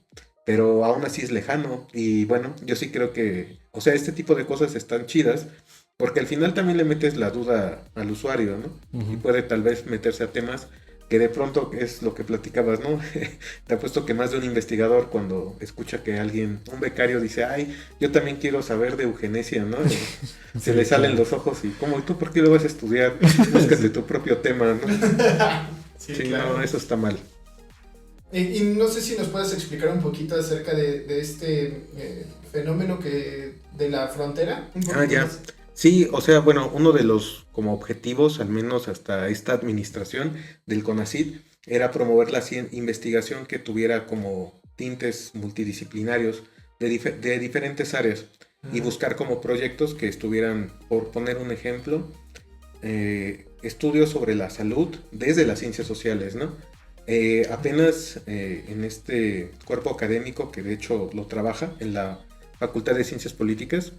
Pero aún así es lejano. Y bueno, yo sí creo que, o sea, este tipo de cosas están chidas, porque al final también le metes la duda al usuario, ¿no? Y puede tal vez meterse a temas que de pronto es lo que platicabas, ¿no? Te apuesto que más de un investigador cuando escucha que alguien, un becario dice, ay, yo también quiero saber de eugenesia, ¿no? Se le salen los ojos y, ¿cómo? ¿Y tú por qué lo vas a estudiar? Búscate tu propio tema, ¿no? Sí, claro. No, eso está mal. Y no sé si nos puedes explicar un poquito acerca de este fenómeno de la frontera. Ya. Más. Sí, o sea, bueno, uno de los como objetivos, al menos hasta esta administración del CONACYT, era promover la investigación que tuviera como tintes multidisciplinarios de diferentes áreas y buscar como proyectos que estuvieran, por poner un ejemplo, estudios sobre la salud desde las ciencias sociales, ¿no? Apenas en este cuerpo académico, que de hecho lo trabaja en la Facultad de Ciencias Políticas,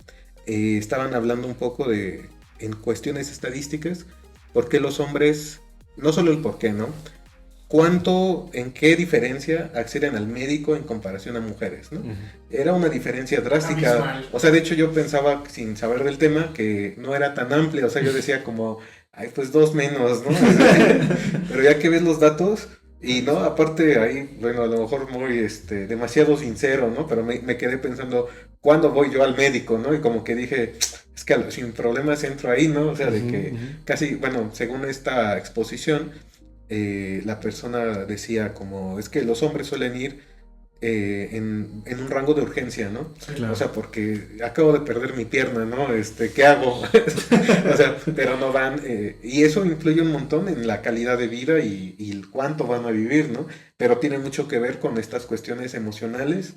estaban hablando un poco en cuestiones estadísticas, por qué los hombres, no solo el por qué, ¿no? En qué diferencia acceden al médico en comparación a mujeres, ¿no? Era una diferencia drástica. Abismal. O sea, de hecho yo pensaba, sin saber del tema, que no era tan amplia. O sea, yo decía como, ay, pues 2 menos, ¿no? Pero ya que ves los datos, y no, aparte ahí, bueno, a lo mejor muy, demasiado sincero, ¿no? Pero me quedé pensando, ¿cuándo voy yo al médico, no? Y como que dije, es que sin problemas entro ahí, ¿no? O sea, de que casi, bueno, según esta exposición, la persona decía como, es que los hombres suelen ir en un rango de urgencia, ¿no? Sí, claro. O sea, porque acabo de perder mi pierna, ¿no? ¿Qué hago? O sea, pero no van, y eso influye un montón en la calidad de vida y cuánto van a vivir, ¿no? Pero tiene mucho que ver con estas cuestiones emocionales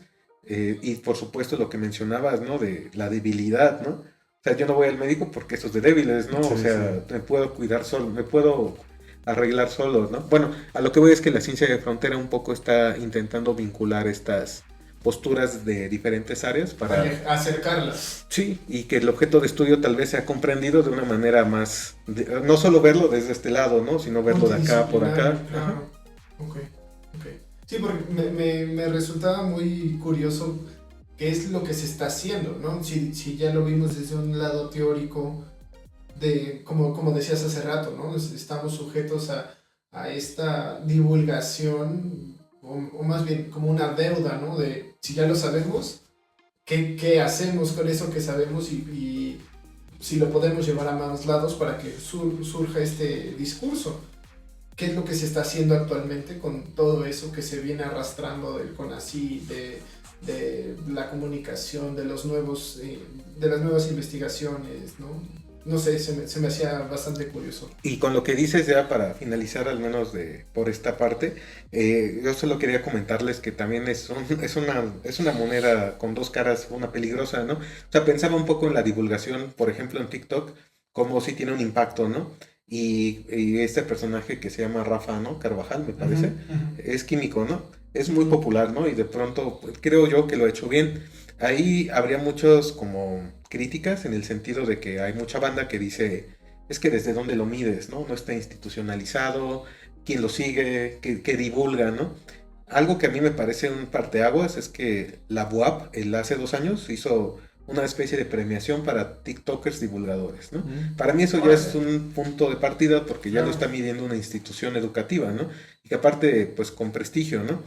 y por supuesto lo que mencionabas, ¿no? De la debilidad, ¿no? O sea, yo no voy al médico porque eso es de débiles, ¿no? Sí, o sea, me puedo cuidar solo, me puedo arreglar solo, ¿no? Bueno, a lo que voy es que la ciencia de frontera un poco está intentando vincular estas posturas de diferentes áreas para acercarlas. Sí, y que el objeto de estudio tal vez sea comprendido de una manera más, no solo verlo desde este lado, ¿no? Sino verlo de acá por acá. Claro. Ok. Sí, porque me resultaba muy curioso qué es lo que se está haciendo, ¿no? Si ya lo vimos desde un lado teórico, como decías hace rato, ¿no? Estamos sujetos a esta divulgación, o más bien como una deuda, ¿no? De si ya lo sabemos, ¿qué hacemos con eso que sabemos y si lo podemos llevar a más lados para que surja este discurso? ¿Qué es lo que se está haciendo actualmente con todo eso que se viene arrastrando del CONACYT, de la comunicación, de las nuevas investigaciones, ¿no? No sé, se me hacía bastante curioso. Y con lo que dices ya para finalizar, al menos por esta parte, yo solo quería comentarles que también es una moneda con dos caras, una peligrosa, ¿no? O sea, pensaba un poco en la divulgación, por ejemplo en TikTok, como si tiene un impacto, ¿no? Y este personaje que se llama Rafa, ¿no? Carvajal, me parece, es químico, ¿no? Es muy popular, ¿no? Y de pronto creo yo que lo ha hecho bien. Ahí habría muchos como críticas en el sentido de que hay mucha banda que dice, es que desde dónde lo mides, ¿no? No está institucionalizado, quién lo sigue, qué divulga, ¿no? Algo que a mí me parece un parteaguas es que la BUAP hace 2 años hizo una especie de premiación para TikTokers divulgadores, ¿no? Para mí eso ya es un punto de partida porque ya lo está midiendo una institución educativa, ¿no? Y que aparte, pues con prestigio, ¿no?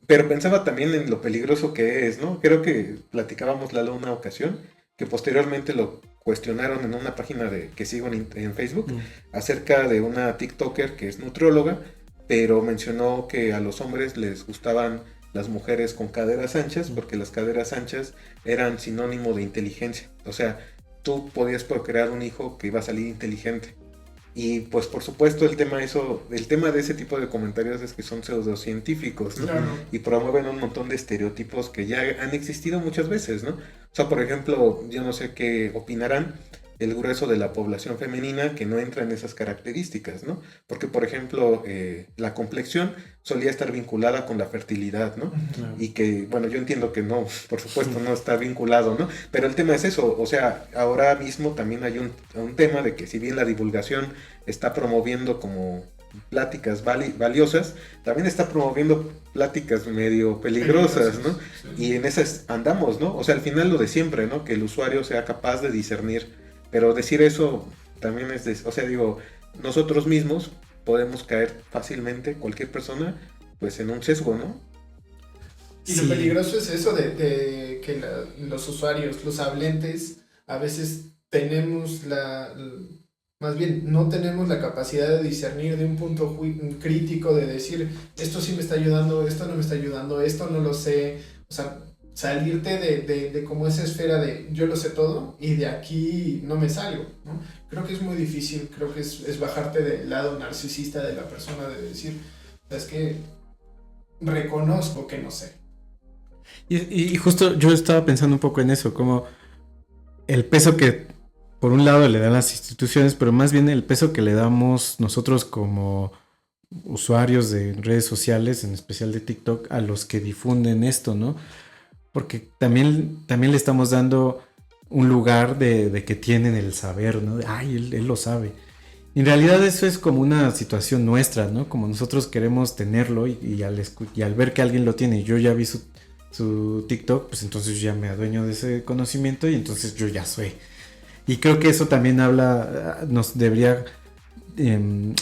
Pero pensaba también en lo peligroso que es, ¿no? Creo que platicábamos Lalo una ocasión, que posteriormente lo cuestionaron en una página que sigo en Facebook, acerca de una TikToker que es nutrióloga, pero mencionó que a los hombres les gustaban las mujeres con caderas anchas, porque las caderas anchas eran sinónimo de inteligencia. O sea, tú podías procrear un hijo que iba a salir inteligente. Y pues por supuesto el tema de ese tipo de comentarios es que son pseudocientíficos, ¿no? Claro. Y promueven un montón de estereotipos que ya han existido muchas veces, ¿no? O sea, por ejemplo, yo no sé qué opinarán el grueso de la población femenina que no entra en esas características, ¿no? Porque, por ejemplo, la complexión solía estar vinculada con la fertilidad, ¿no? Claro. Y que, bueno, yo entiendo que no, por supuesto, no está vinculado, ¿no? Pero el tema es eso, o sea, ahora mismo también hay un tema de que si bien la divulgación está promoviendo como pláticas valiosas, también está promoviendo pláticas medio peligrosas, ¿no? Sí. Y en esas andamos, ¿no? O sea, al final lo de siempre, ¿no? Que el usuario sea capaz de discernir. Pero decir eso también es, o sea, digo, nosotros mismos podemos caer fácilmente, cualquier persona, pues en un sesgo, ¿no? Y lo peligroso es eso de que los usuarios, los hablentes, a veces tenemos más bien, no tenemos la capacidad de discernir de un punto crítico, de decir, esto sí me está ayudando, esto no me está ayudando, esto no lo sé. O sea, salirte de como esa esfera de yo lo sé todo y de aquí no me salgo, ¿no? Creo que es muy difícil, creo que es bajarte del lado narcisista de la persona, de decir, es que reconozco que no sé. Y justo yo estaba pensando un poco en eso, como el peso que por un lado le dan las instituciones, pero más bien el peso que le damos nosotros como usuarios de redes sociales, en especial de TikTok, a los que difunden esto, ¿no? Porque también le estamos dando un lugar de que tienen el saber, ¿no? Ay, él lo sabe. En realidad eso es como una situación nuestra, ¿no? Como nosotros queremos tenerlo y al ver que alguien lo tiene y yo ya vi su TikTok, pues entonces yo ya me adueño de ese conocimiento y entonces yo ya soy. Y creo que eso también nos debería...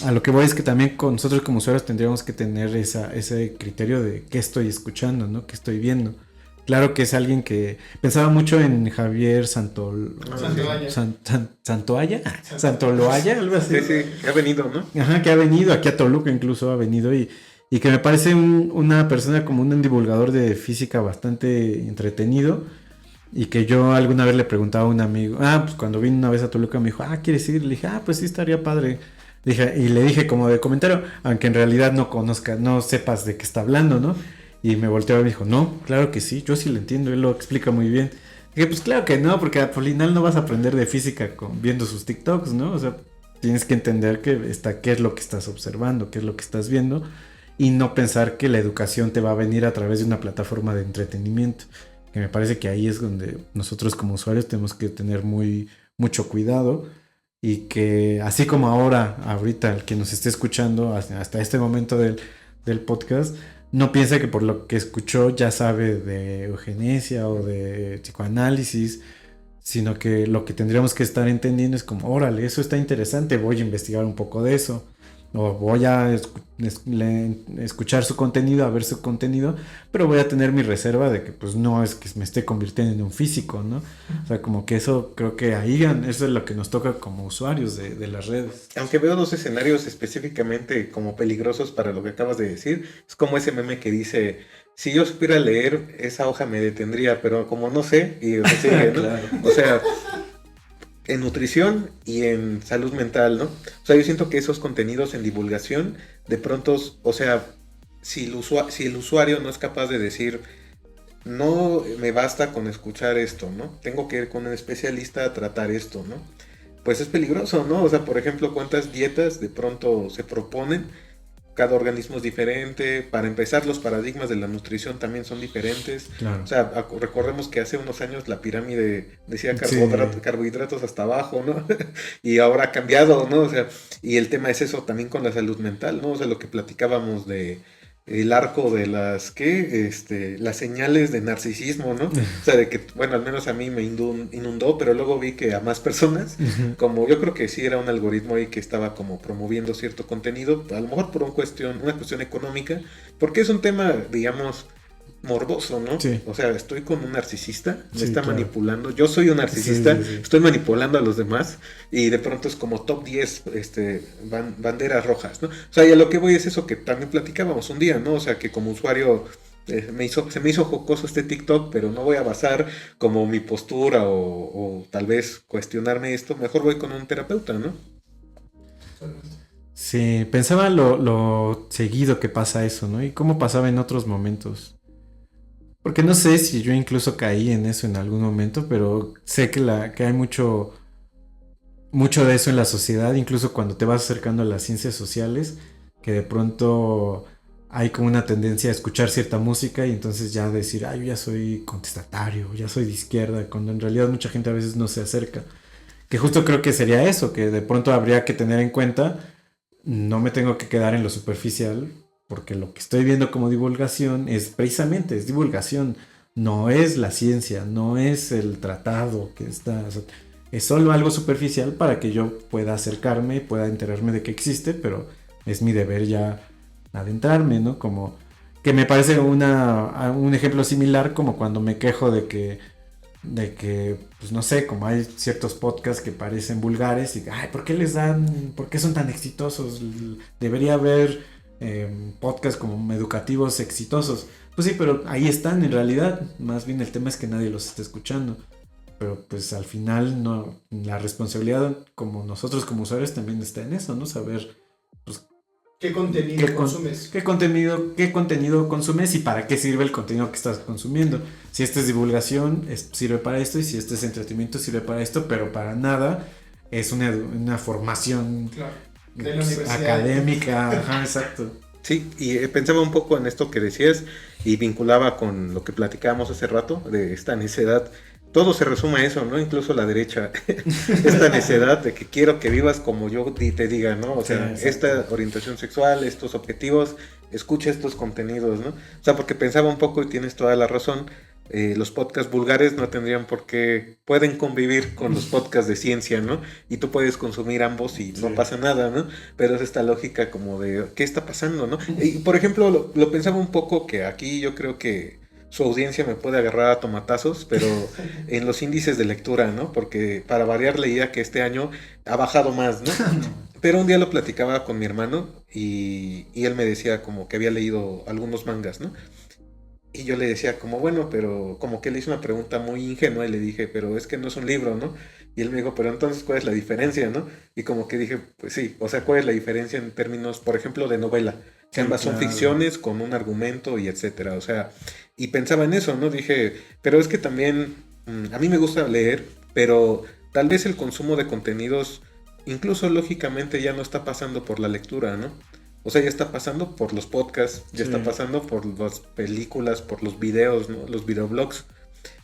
a lo que voy es que también con nosotros como usuarios tendríamos que tener ese criterio de qué estoy escuchando, ¿no? Qué estoy viendo. Claro que es alguien que pensaba mucho en Javier Santoalla. Santoloaya, algo así. Sí, que ha venido, ¿no? Ajá, que ha venido aquí a Toluca, incluso ha venido y que me parece una persona como un divulgador de física bastante entretenido. Y que yo alguna vez le preguntaba a un amigo, pues cuando vine una vez a Toluca me dijo, ¿quieres ir? Le dije, pues sí, estaría padre. Y le dije como de comentario, aunque en realidad no sepas de qué está hablando, ¿no? Y me volteó y me dijo, no, claro que sí, yo sí lo entiendo, él lo explica muy bien. Dije, pues claro que no, porque al final no vas a aprender de física viendo sus TikToks, ¿no? O sea, tienes que entender qué es lo que estás observando, qué es lo que estás viendo, y no pensar que la educación te va a venir a través de una plataforma de entretenimiento. Que me parece que ahí es donde nosotros como usuarios tenemos que tener mucho cuidado y que así como ahorita el que nos esté escuchando hasta este momento del podcast, no piense que por lo que escuchó ya sabe de eugenesia o de psicoanálisis, sino que lo que tendríamos que estar entendiendo es como, órale, eso está interesante, voy a investigar un poco de eso. O voy a escuchar su contenido, a ver su contenido, pero voy a tener mi reserva de que pues no es que me esté convirtiendo en un físico, ¿no? O sea, como que eso, creo que ahí eso es lo que nos toca como usuarios de las redes. Aunque veo dos escenarios específicamente como peligrosos para lo que acabas de decir, es como ese meme que dice, si yo supiera leer, esa hoja me detendría, pero como no sé, y sigue, ¿no? Claro. O sea... en nutrición y en salud mental, ¿no? O sea, yo siento que esos contenidos en divulgación, de pronto, o sea, si el usuario no es capaz de decir, no me basta con escuchar esto, ¿no? Tengo que ir con un especialista a tratar esto, ¿no? Pues es peligroso, ¿no? O sea, por ejemplo, ¿cuántas dietas de pronto se proponen? Cada organismo es diferente. Para empezar, los paradigmas de la nutrición también son diferentes. Claro. O sea, recordemos que hace unos años la pirámide decía carbohidratos hasta abajo, ¿no? Y ahora ha cambiado, ¿no? O sea, y el tema es eso también con la salud mental, ¿no? O sea, lo que platicábamos de el arco de las señales de narcisismo, ¿no? O sea, de que, bueno, al menos a mí me inundó, pero luego vi que a más personas, como yo creo que sí era un algoritmo ahí que estaba como promoviendo cierto contenido, a lo mejor por una cuestión económica, porque es un tema, digamos, morboso, ¿no? Sí. O sea, estoy con un narcisista, me está manipulando, yo soy un narcisista, estoy manipulando a los demás, y de pronto es como top 10 banderas rojas, ¿no? O sea, y a lo que voy es eso que también platicábamos un día, ¿no? O sea, que como usuario se me hizo jocoso este TikTok, pero no voy a basar como mi postura o tal vez cuestionarme esto. Mejor voy con un terapeuta, ¿no? Sí, pensaba lo seguido que pasa eso, ¿no? Y cómo pasaba en otros momentos. Porque no sé si yo incluso caí en eso en algún momento, pero sé que hay mucho de eso en la sociedad, incluso cuando te vas acercando a las ciencias sociales, que de pronto hay como una tendencia a escuchar cierta música y entonces ya decir, yo ya soy contestatario, ya soy de izquierda, cuando en realidad mucha gente a veces no se acerca. Que justo creo que sería eso, que de pronto habría que tener en cuenta, no me tengo que quedar en lo superficial, porque lo que estoy viendo como divulgación es precisamente, es divulgación, no es la ciencia, no es el tratado que está... O sea, es solo algo superficial para que yo pueda acercarme y pueda enterarme de que existe, pero es mi deber ya adentrarme, ¿no? Como que me parece un ejemplo similar como cuando me quejo de que, pues no sé, como hay ciertos podcasts que parecen vulgares y, ¿por qué son tan exitosos? Debería haber podcasts como educativos exitosos. Pues sí, pero ahí están en realidad, más bien el tema es que nadie los está escuchando. Pero pues al final no, la responsabilidad como nosotros como usuarios también está en eso, ¿no? Saber pues, ¿qué contenido consumes? ¿Qué contenido consumes y para qué sirve el contenido que estás consumiendo? Si este es divulgación, sirve para esto, y si este es entretenimiento, sirve para esto, pero para nada es una formación claro, de la universidad académica. Ajá, exacto. Sí, y pensaba un poco en esto que decías y vinculaba con lo que platicábamos hace rato de esta necedad. Todo se resume a eso, ¿no? Incluso la derecha. Esta necedad de que quiero que vivas como yo te diga, ¿no? O sea, sí, esta orientación sexual, estos objetivos, escucha estos contenidos, ¿no? O sea, porque pensaba un poco y tienes toda la razón. Los podcasts vulgares no tendrían por qué, pueden convivir con los podcasts de ciencia, ¿no? Y tú puedes consumir ambos y no pasa nada, ¿no? Pero es esta lógica como de, ¿qué está pasando, no? Y, por ejemplo, lo pensaba un poco que aquí yo creo que su audiencia me puede agarrar a tomatazos, pero en los índices de lectura, ¿no? Porque para variar leía que este año ha bajado más, ¿no? Pero un día lo platicaba con mi hermano y él me decía como que había leído algunos mangas, ¿no? Y yo le decía como, bueno, pero como que le hice una pregunta muy ingenua y le dije, pero es que no es un libro, ¿no? Y él me dijo, pero entonces, ¿cuál es la diferencia, no? Y como que dije, pues sí, o sea, ¿cuál es la diferencia en términos, por ejemplo, de novela? Que ambas son ficciones con un argumento y etcétera, o sea, y pensaba en eso, ¿no? Dije, pero es que también, a mí me gusta leer, pero tal vez el consumo de contenidos, incluso lógicamente ya no está pasando por la lectura, ¿no? O sea, ya está pasando por los podcasts, ya está pasando por las películas, por los videos, ¿no? Los videoblogs.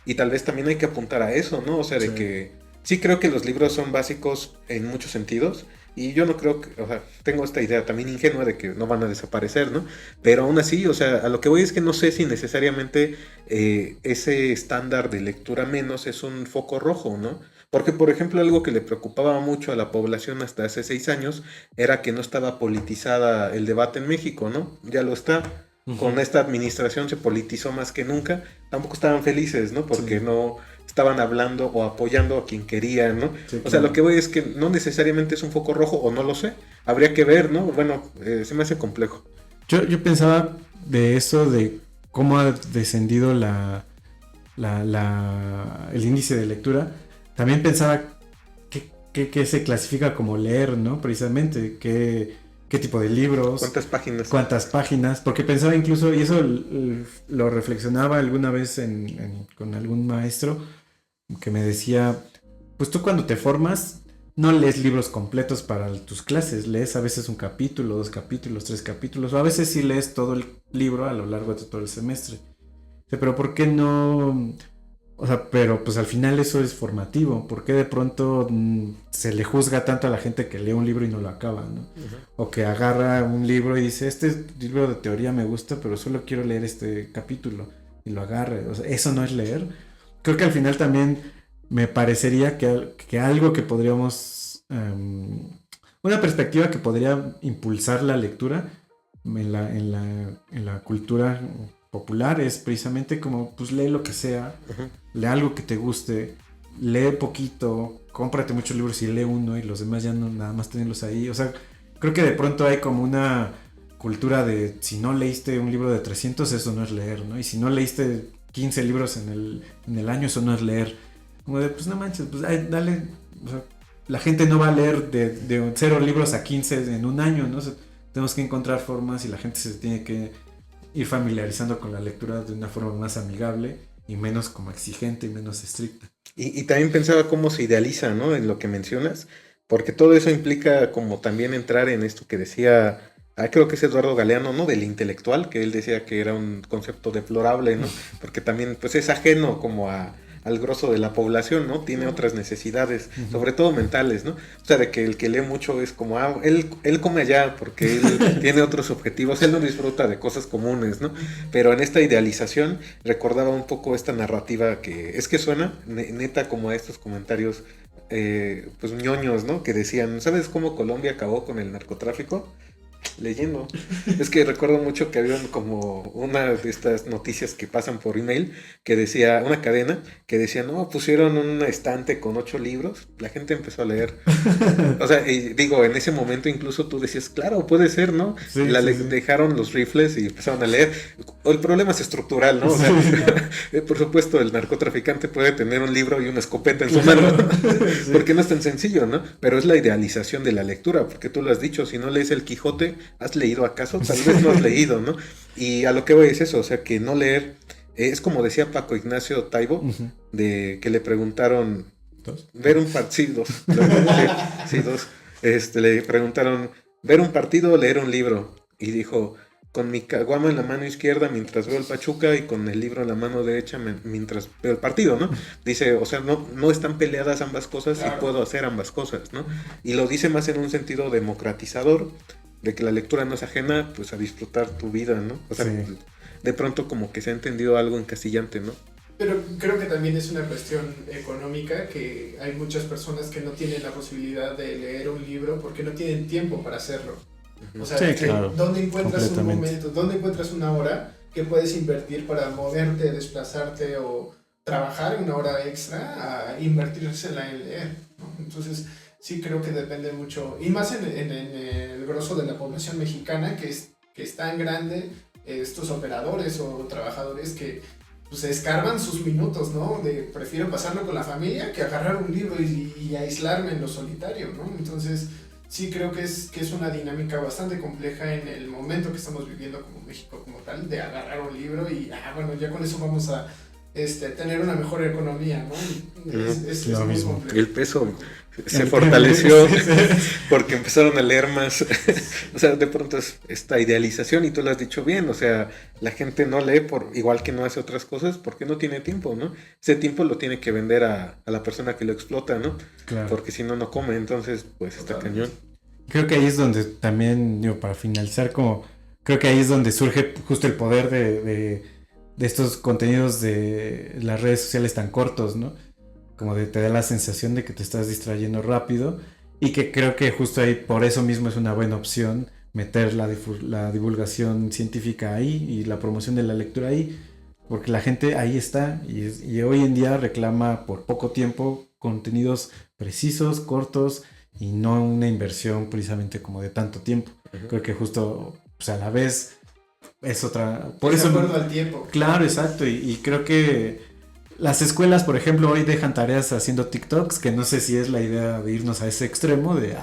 Y tal vez también hay que apuntar a eso, ¿no? O sea, de que sí creo que los libros son básicos en muchos sentidos. Y yo no creo que, o sea, tengo esta idea también ingenua de que no van a desaparecer, ¿no? Pero aún así, o sea, a lo que voy es que no sé si necesariamente ese estándar de lectura menos es un foco rojo, ¿no? Porque, por ejemplo, algo que le preocupaba mucho a la población hasta hace 6 años era que no estaba politizada el debate en México, ¿no? Ya lo está. Uh-huh. Con esta administración se politizó más que nunca. Tampoco estaban felices, ¿no? Porque no estaban hablando o apoyando a quien querían, ¿no? Sí, o sea, lo que voy es que no necesariamente es un foco rojo, o no lo sé. Habría que ver, ¿no? Bueno, se me hace complejo. Yo pensaba de eso, de cómo ha descendido el índice de lectura. También pensaba que se clasifica como leer, ¿no? Precisamente, qué tipo de libros. ¿Cuántas páginas? Porque pensaba incluso, y eso lo reflexionaba alguna vez con algún maestro, que me decía, pues tú cuando te formas, no lees libros completos para tus clases, lees a veces un capítulo, 2 capítulos, 3 capítulos, o a veces sí lees todo el libro a lo largo de todo el semestre. Pero ¿por qué no...? O sea, pero pues al final eso es formativo. ¿Por qué de pronto se le juzga tanto a la gente que lee un libro y no lo acaba, ¿no? Uh-huh. O que agarra un libro y dice, este libro de teoría me gusta, pero solo quiero leer este capítulo, y lo agarra. O sea, eso no es leer. Creo que al final también me parecería que algo que podríamos... una perspectiva que podría impulsar la lectura en la cultura popular es precisamente como, pues lee lo que sea, uh-huh. Lee algo que te guste, lee poquito, cómprate muchos libros y lee uno y los demás ya no, nada más tenerlos ahí. O sea, creo que de pronto hay como una cultura de si no leíste un libro de 300, eso no es leer, ¿no? Y si no leíste 15 libros en el año, eso no es leer. Como de, pues no manches, pues dale. O sea, la gente no va a leer de 0 libros a 15 en un año, ¿no? O sea, tenemos que encontrar formas y la gente se tiene que ir familiarizando con la lectura de una forma más amigable y menos como exigente y menos estricta. Y también pensaba cómo se idealiza, ¿no? En lo que mencionas, porque todo eso implica como también entrar en esto que decía, creo que es Eduardo Galeano, ¿no? Del intelectual, que él decía que era un concepto deplorable, ¿no? Porque también pues es ajeno como al grosso de la población, ¿no? Tiene otras necesidades, sobre todo mentales, ¿no? O sea, de que el que lee mucho es como, él come allá porque él tiene otros objetivos, él no disfruta de cosas comunes, ¿no? Pero en esta idealización recordaba un poco esta narrativa que es que suena neta como a estos comentarios, pues ñoños, ¿no? Que decían, ¿sabes cómo Colombia acabó con el narcotráfico? Leyendo. Es que recuerdo mucho que había como una de estas noticias que pasan por email que decía, una cadena que decía, no, pusieron un estante con 8 libros, la gente empezó a leer. O sea, y digo, en ese momento incluso tú decías, claro, puede ser, ¿no? Sí, dejaron los rifles y empezaron a leer. El problema es estructural, ¿no? O sea, por supuesto, el narcotraficante puede tener un libro y una escopeta en su mano, porque no es tan sencillo, ¿no? Pero es la idealización de la lectura, porque tú lo has dicho, si no lees el Quijote, ¿has leído acaso? Tal vez no has leído, ¿no? Y a lo que voy es eso, o sea, que no leer, es como decía Paco Ignacio Taibo, de que le preguntaron, ver un partido, le preguntaron, ver un partido o leer un libro, y dijo, con mi caguama en la mano izquierda mientras veo el Pachuca y con el libro en la mano derecha mientras veo el partido, ¿no? Dice, o sea, no están peleadas ambas cosas y puedo hacer ambas cosas, ¿no? Y lo dice más en un sentido democratizador, de que la lectura no es ajena, pues a disfrutar tu vida, ¿no? O sea, de pronto como que se ha entendido algo encasillante, ¿no? Pero creo que también es una cuestión económica, que hay muchas personas que no tienen la posibilidad de leer un libro porque no tienen tiempo para hacerlo. O sea, claro, ¿dónde encuentras un momento, dónde encuentras una hora que puedes invertir para moverte, desplazarte o trabajar una hora extra a invertírsela en leer, ¿no? Entonces, sí creo que depende mucho, y más en el grosso de la población mexicana, que es tan grande, estos operadores o trabajadores que pues escarban sus minutos, ¿no? Prefiero pasarlo con la familia que agarrar un libro y aislarme en lo solitario, ¿no? Entonces, sí creo que es una dinámica bastante compleja en el momento que estamos viviendo como México como tal, de agarrar un libro y, bueno, ya con eso vamos a tener una mejor economía, ¿no? Es lo muy mismo. complejo. El peso se fortaleció porque empezaron a leer más. O sea, de pronto es esta idealización, y tú lo has dicho bien, o sea, la gente no lee igual que no hace otras cosas porque no tiene tiempo, ¿no? Ese tiempo lo tiene que vender a la persona que lo explota, ¿no? Claro. Porque si no come, entonces pues está cañón. Creo que ahí es donde también, para finalizar, creo que ahí es donde surge justo el poder de estos contenidos de las redes sociales tan cortos, ¿no? Como te da la sensación de que te estás distrayendo rápido, y que creo que justo ahí por eso mismo es una buena opción meter la divulgación científica ahí y la promoción de la lectura ahí, porque la gente ahí está y hoy en día reclama por poco tiempo contenidos precisos, cortos, y no una inversión precisamente como de tanto tiempo. Creo que justo, pues a la vez es otra... Por eso, de acuerdo al tiempo. Claro, exacto, y creo que las escuelas, por ejemplo, hoy dejan tareas haciendo TikToks, que no sé si es la idea de irnos a ese extremo de,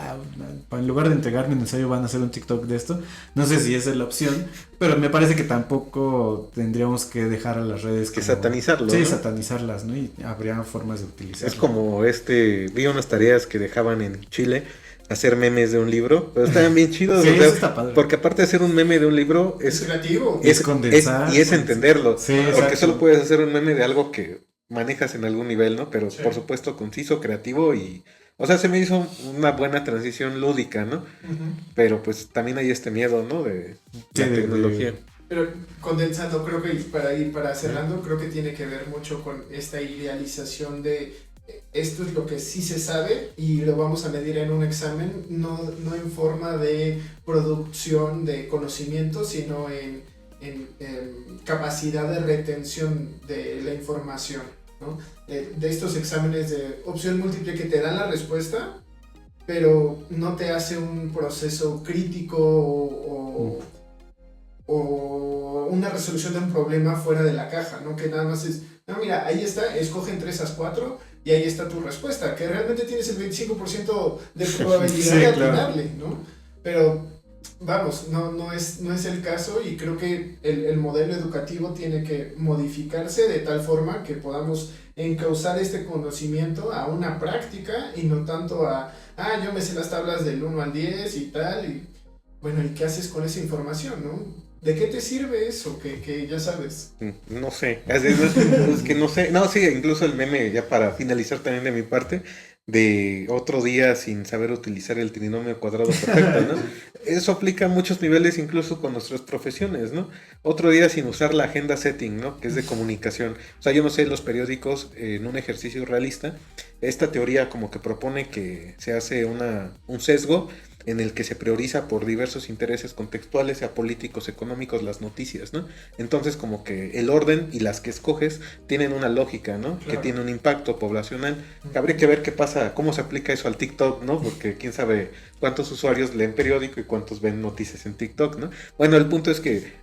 en lugar de entregarme un ensayo van a hacer un TikTok de esto. No sé si esa es la opción, pero me parece que tampoco tendríamos que dejar a las redes que satanizarlo, sí, ¿no? satanizarlas, ¿no? Y habría formas de utilizarlo. Es como vi unas tareas que dejaban en Chile, hacer memes de un libro, pero estaban bien chidos. Sí, o sea, eso está padre. Porque aparte de hacer un meme de un libro es creativo, es condensar, y es entenderlo, sí, porque exacto. solo puedes hacer un meme de algo que manejas en algún nivel, ¿no? Pero por supuesto conciso, creativo, y o sea, se me hizo una buena transición lúdica, ¿no? Pero pues también hay este miedo, ¿no? De la tecnología. Pero condensando, creo que para cerrando, creo que tiene que ver mucho con esta idealización de esto es lo que sí se sabe y lo vamos a medir en un examen, no en forma de producción de conocimiento, sino en capacidad de retención de la información, ¿no? De estos exámenes de opción múltiple que te dan la respuesta, pero no te hace un proceso crítico resolución de un problema fuera de la caja, ¿no? Que nada más es, no, mira, ahí está, escoge entre esas 4 y ahí está tu respuesta, que realmente tienes el 25% de probabilidad Sí, de claro. atinarle, ¿no? Pero, vamos, no es el caso y creo que el modelo educativo tiene que modificarse de tal forma que podamos encauzar este conocimiento a una práctica y no tanto a, yo me sé las tablas del 1 al 10 y tal, y bueno, ¿y qué haces con esa información, no? ¿De qué te sirve eso? Que ya sabes. No sé, es que no sé, no, sí, incluso el meme, ya para finalizar también de mi parte, de otro día sin saber utilizar el trinomio cuadrado perfecto, ¿no? Eso aplica a muchos niveles, incluso con nuestras profesiones, ¿no? Otro día sin usar la agenda setting, ¿no? Que es de comunicación. O sea, yo no sé, los periódicos, en un ejercicio realista, esta teoría como que propone que se hace un sesgo en el que se prioriza por diversos intereses contextuales, sea políticos, económicos, las noticias, ¿no? Entonces como que el orden y las que escoges tienen una lógica, ¿no? Claro. Que tiene un impacto poblacional. Habría que ver qué pasa, cómo se aplica eso al TikTok, ¿no? Porque quién sabe cuántos usuarios leen periódico y cuántos ven noticias en TikTok, ¿no? Bueno, el punto es que,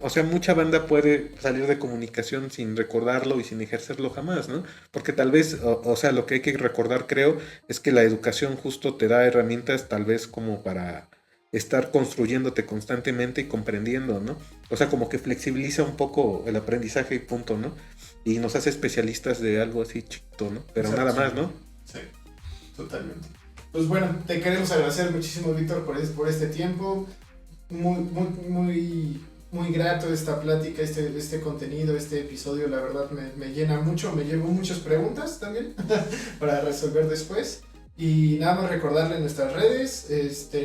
o sea, mucha banda puede salir de comunicación sin recordarlo y sin ejercerlo jamás, ¿no? Porque tal vez, o sea, lo que hay que recordar, creo, es que la educación justo te da herramientas tal vez como para estar construyéndote constantemente y comprendiendo, ¿no? O sea, como que flexibiliza un poco el aprendizaje y punto, ¿no? Y nos hace especialistas de algo así chiquito, ¿no? Pero Exacto. nada más, ¿no? Sí, totalmente. Pues bueno, te queremos agradecer muchísimo, Víctor, por este tiempo. Muy grato esta plática, este contenido, este episodio, la verdad me llena mucho, me llevo muchas preguntas también para resolver después. Y nada más recordarle nuestras redes,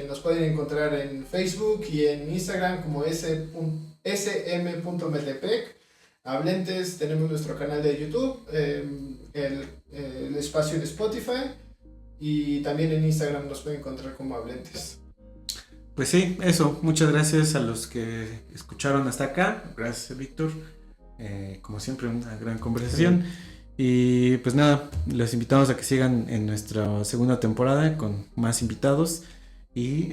nos pueden encontrar en Facebook y en Instagram como sm.metepec. Hablentes, tenemos nuestro canal de YouTube, el espacio en Spotify y también en Instagram nos pueden encontrar como Hablentes. Pues sí, eso. Muchas gracias a los que escucharon hasta acá. Gracias, Víctor. Como siempre, una gran conversación. Y pues nada, los invitamos a que sigan en nuestra segunda temporada con más invitados. Y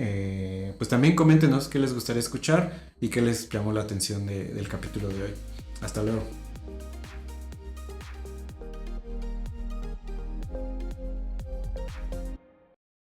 pues también coméntenos qué les gustaría escuchar y qué les llamó la atención del capítulo de hoy. Hasta luego.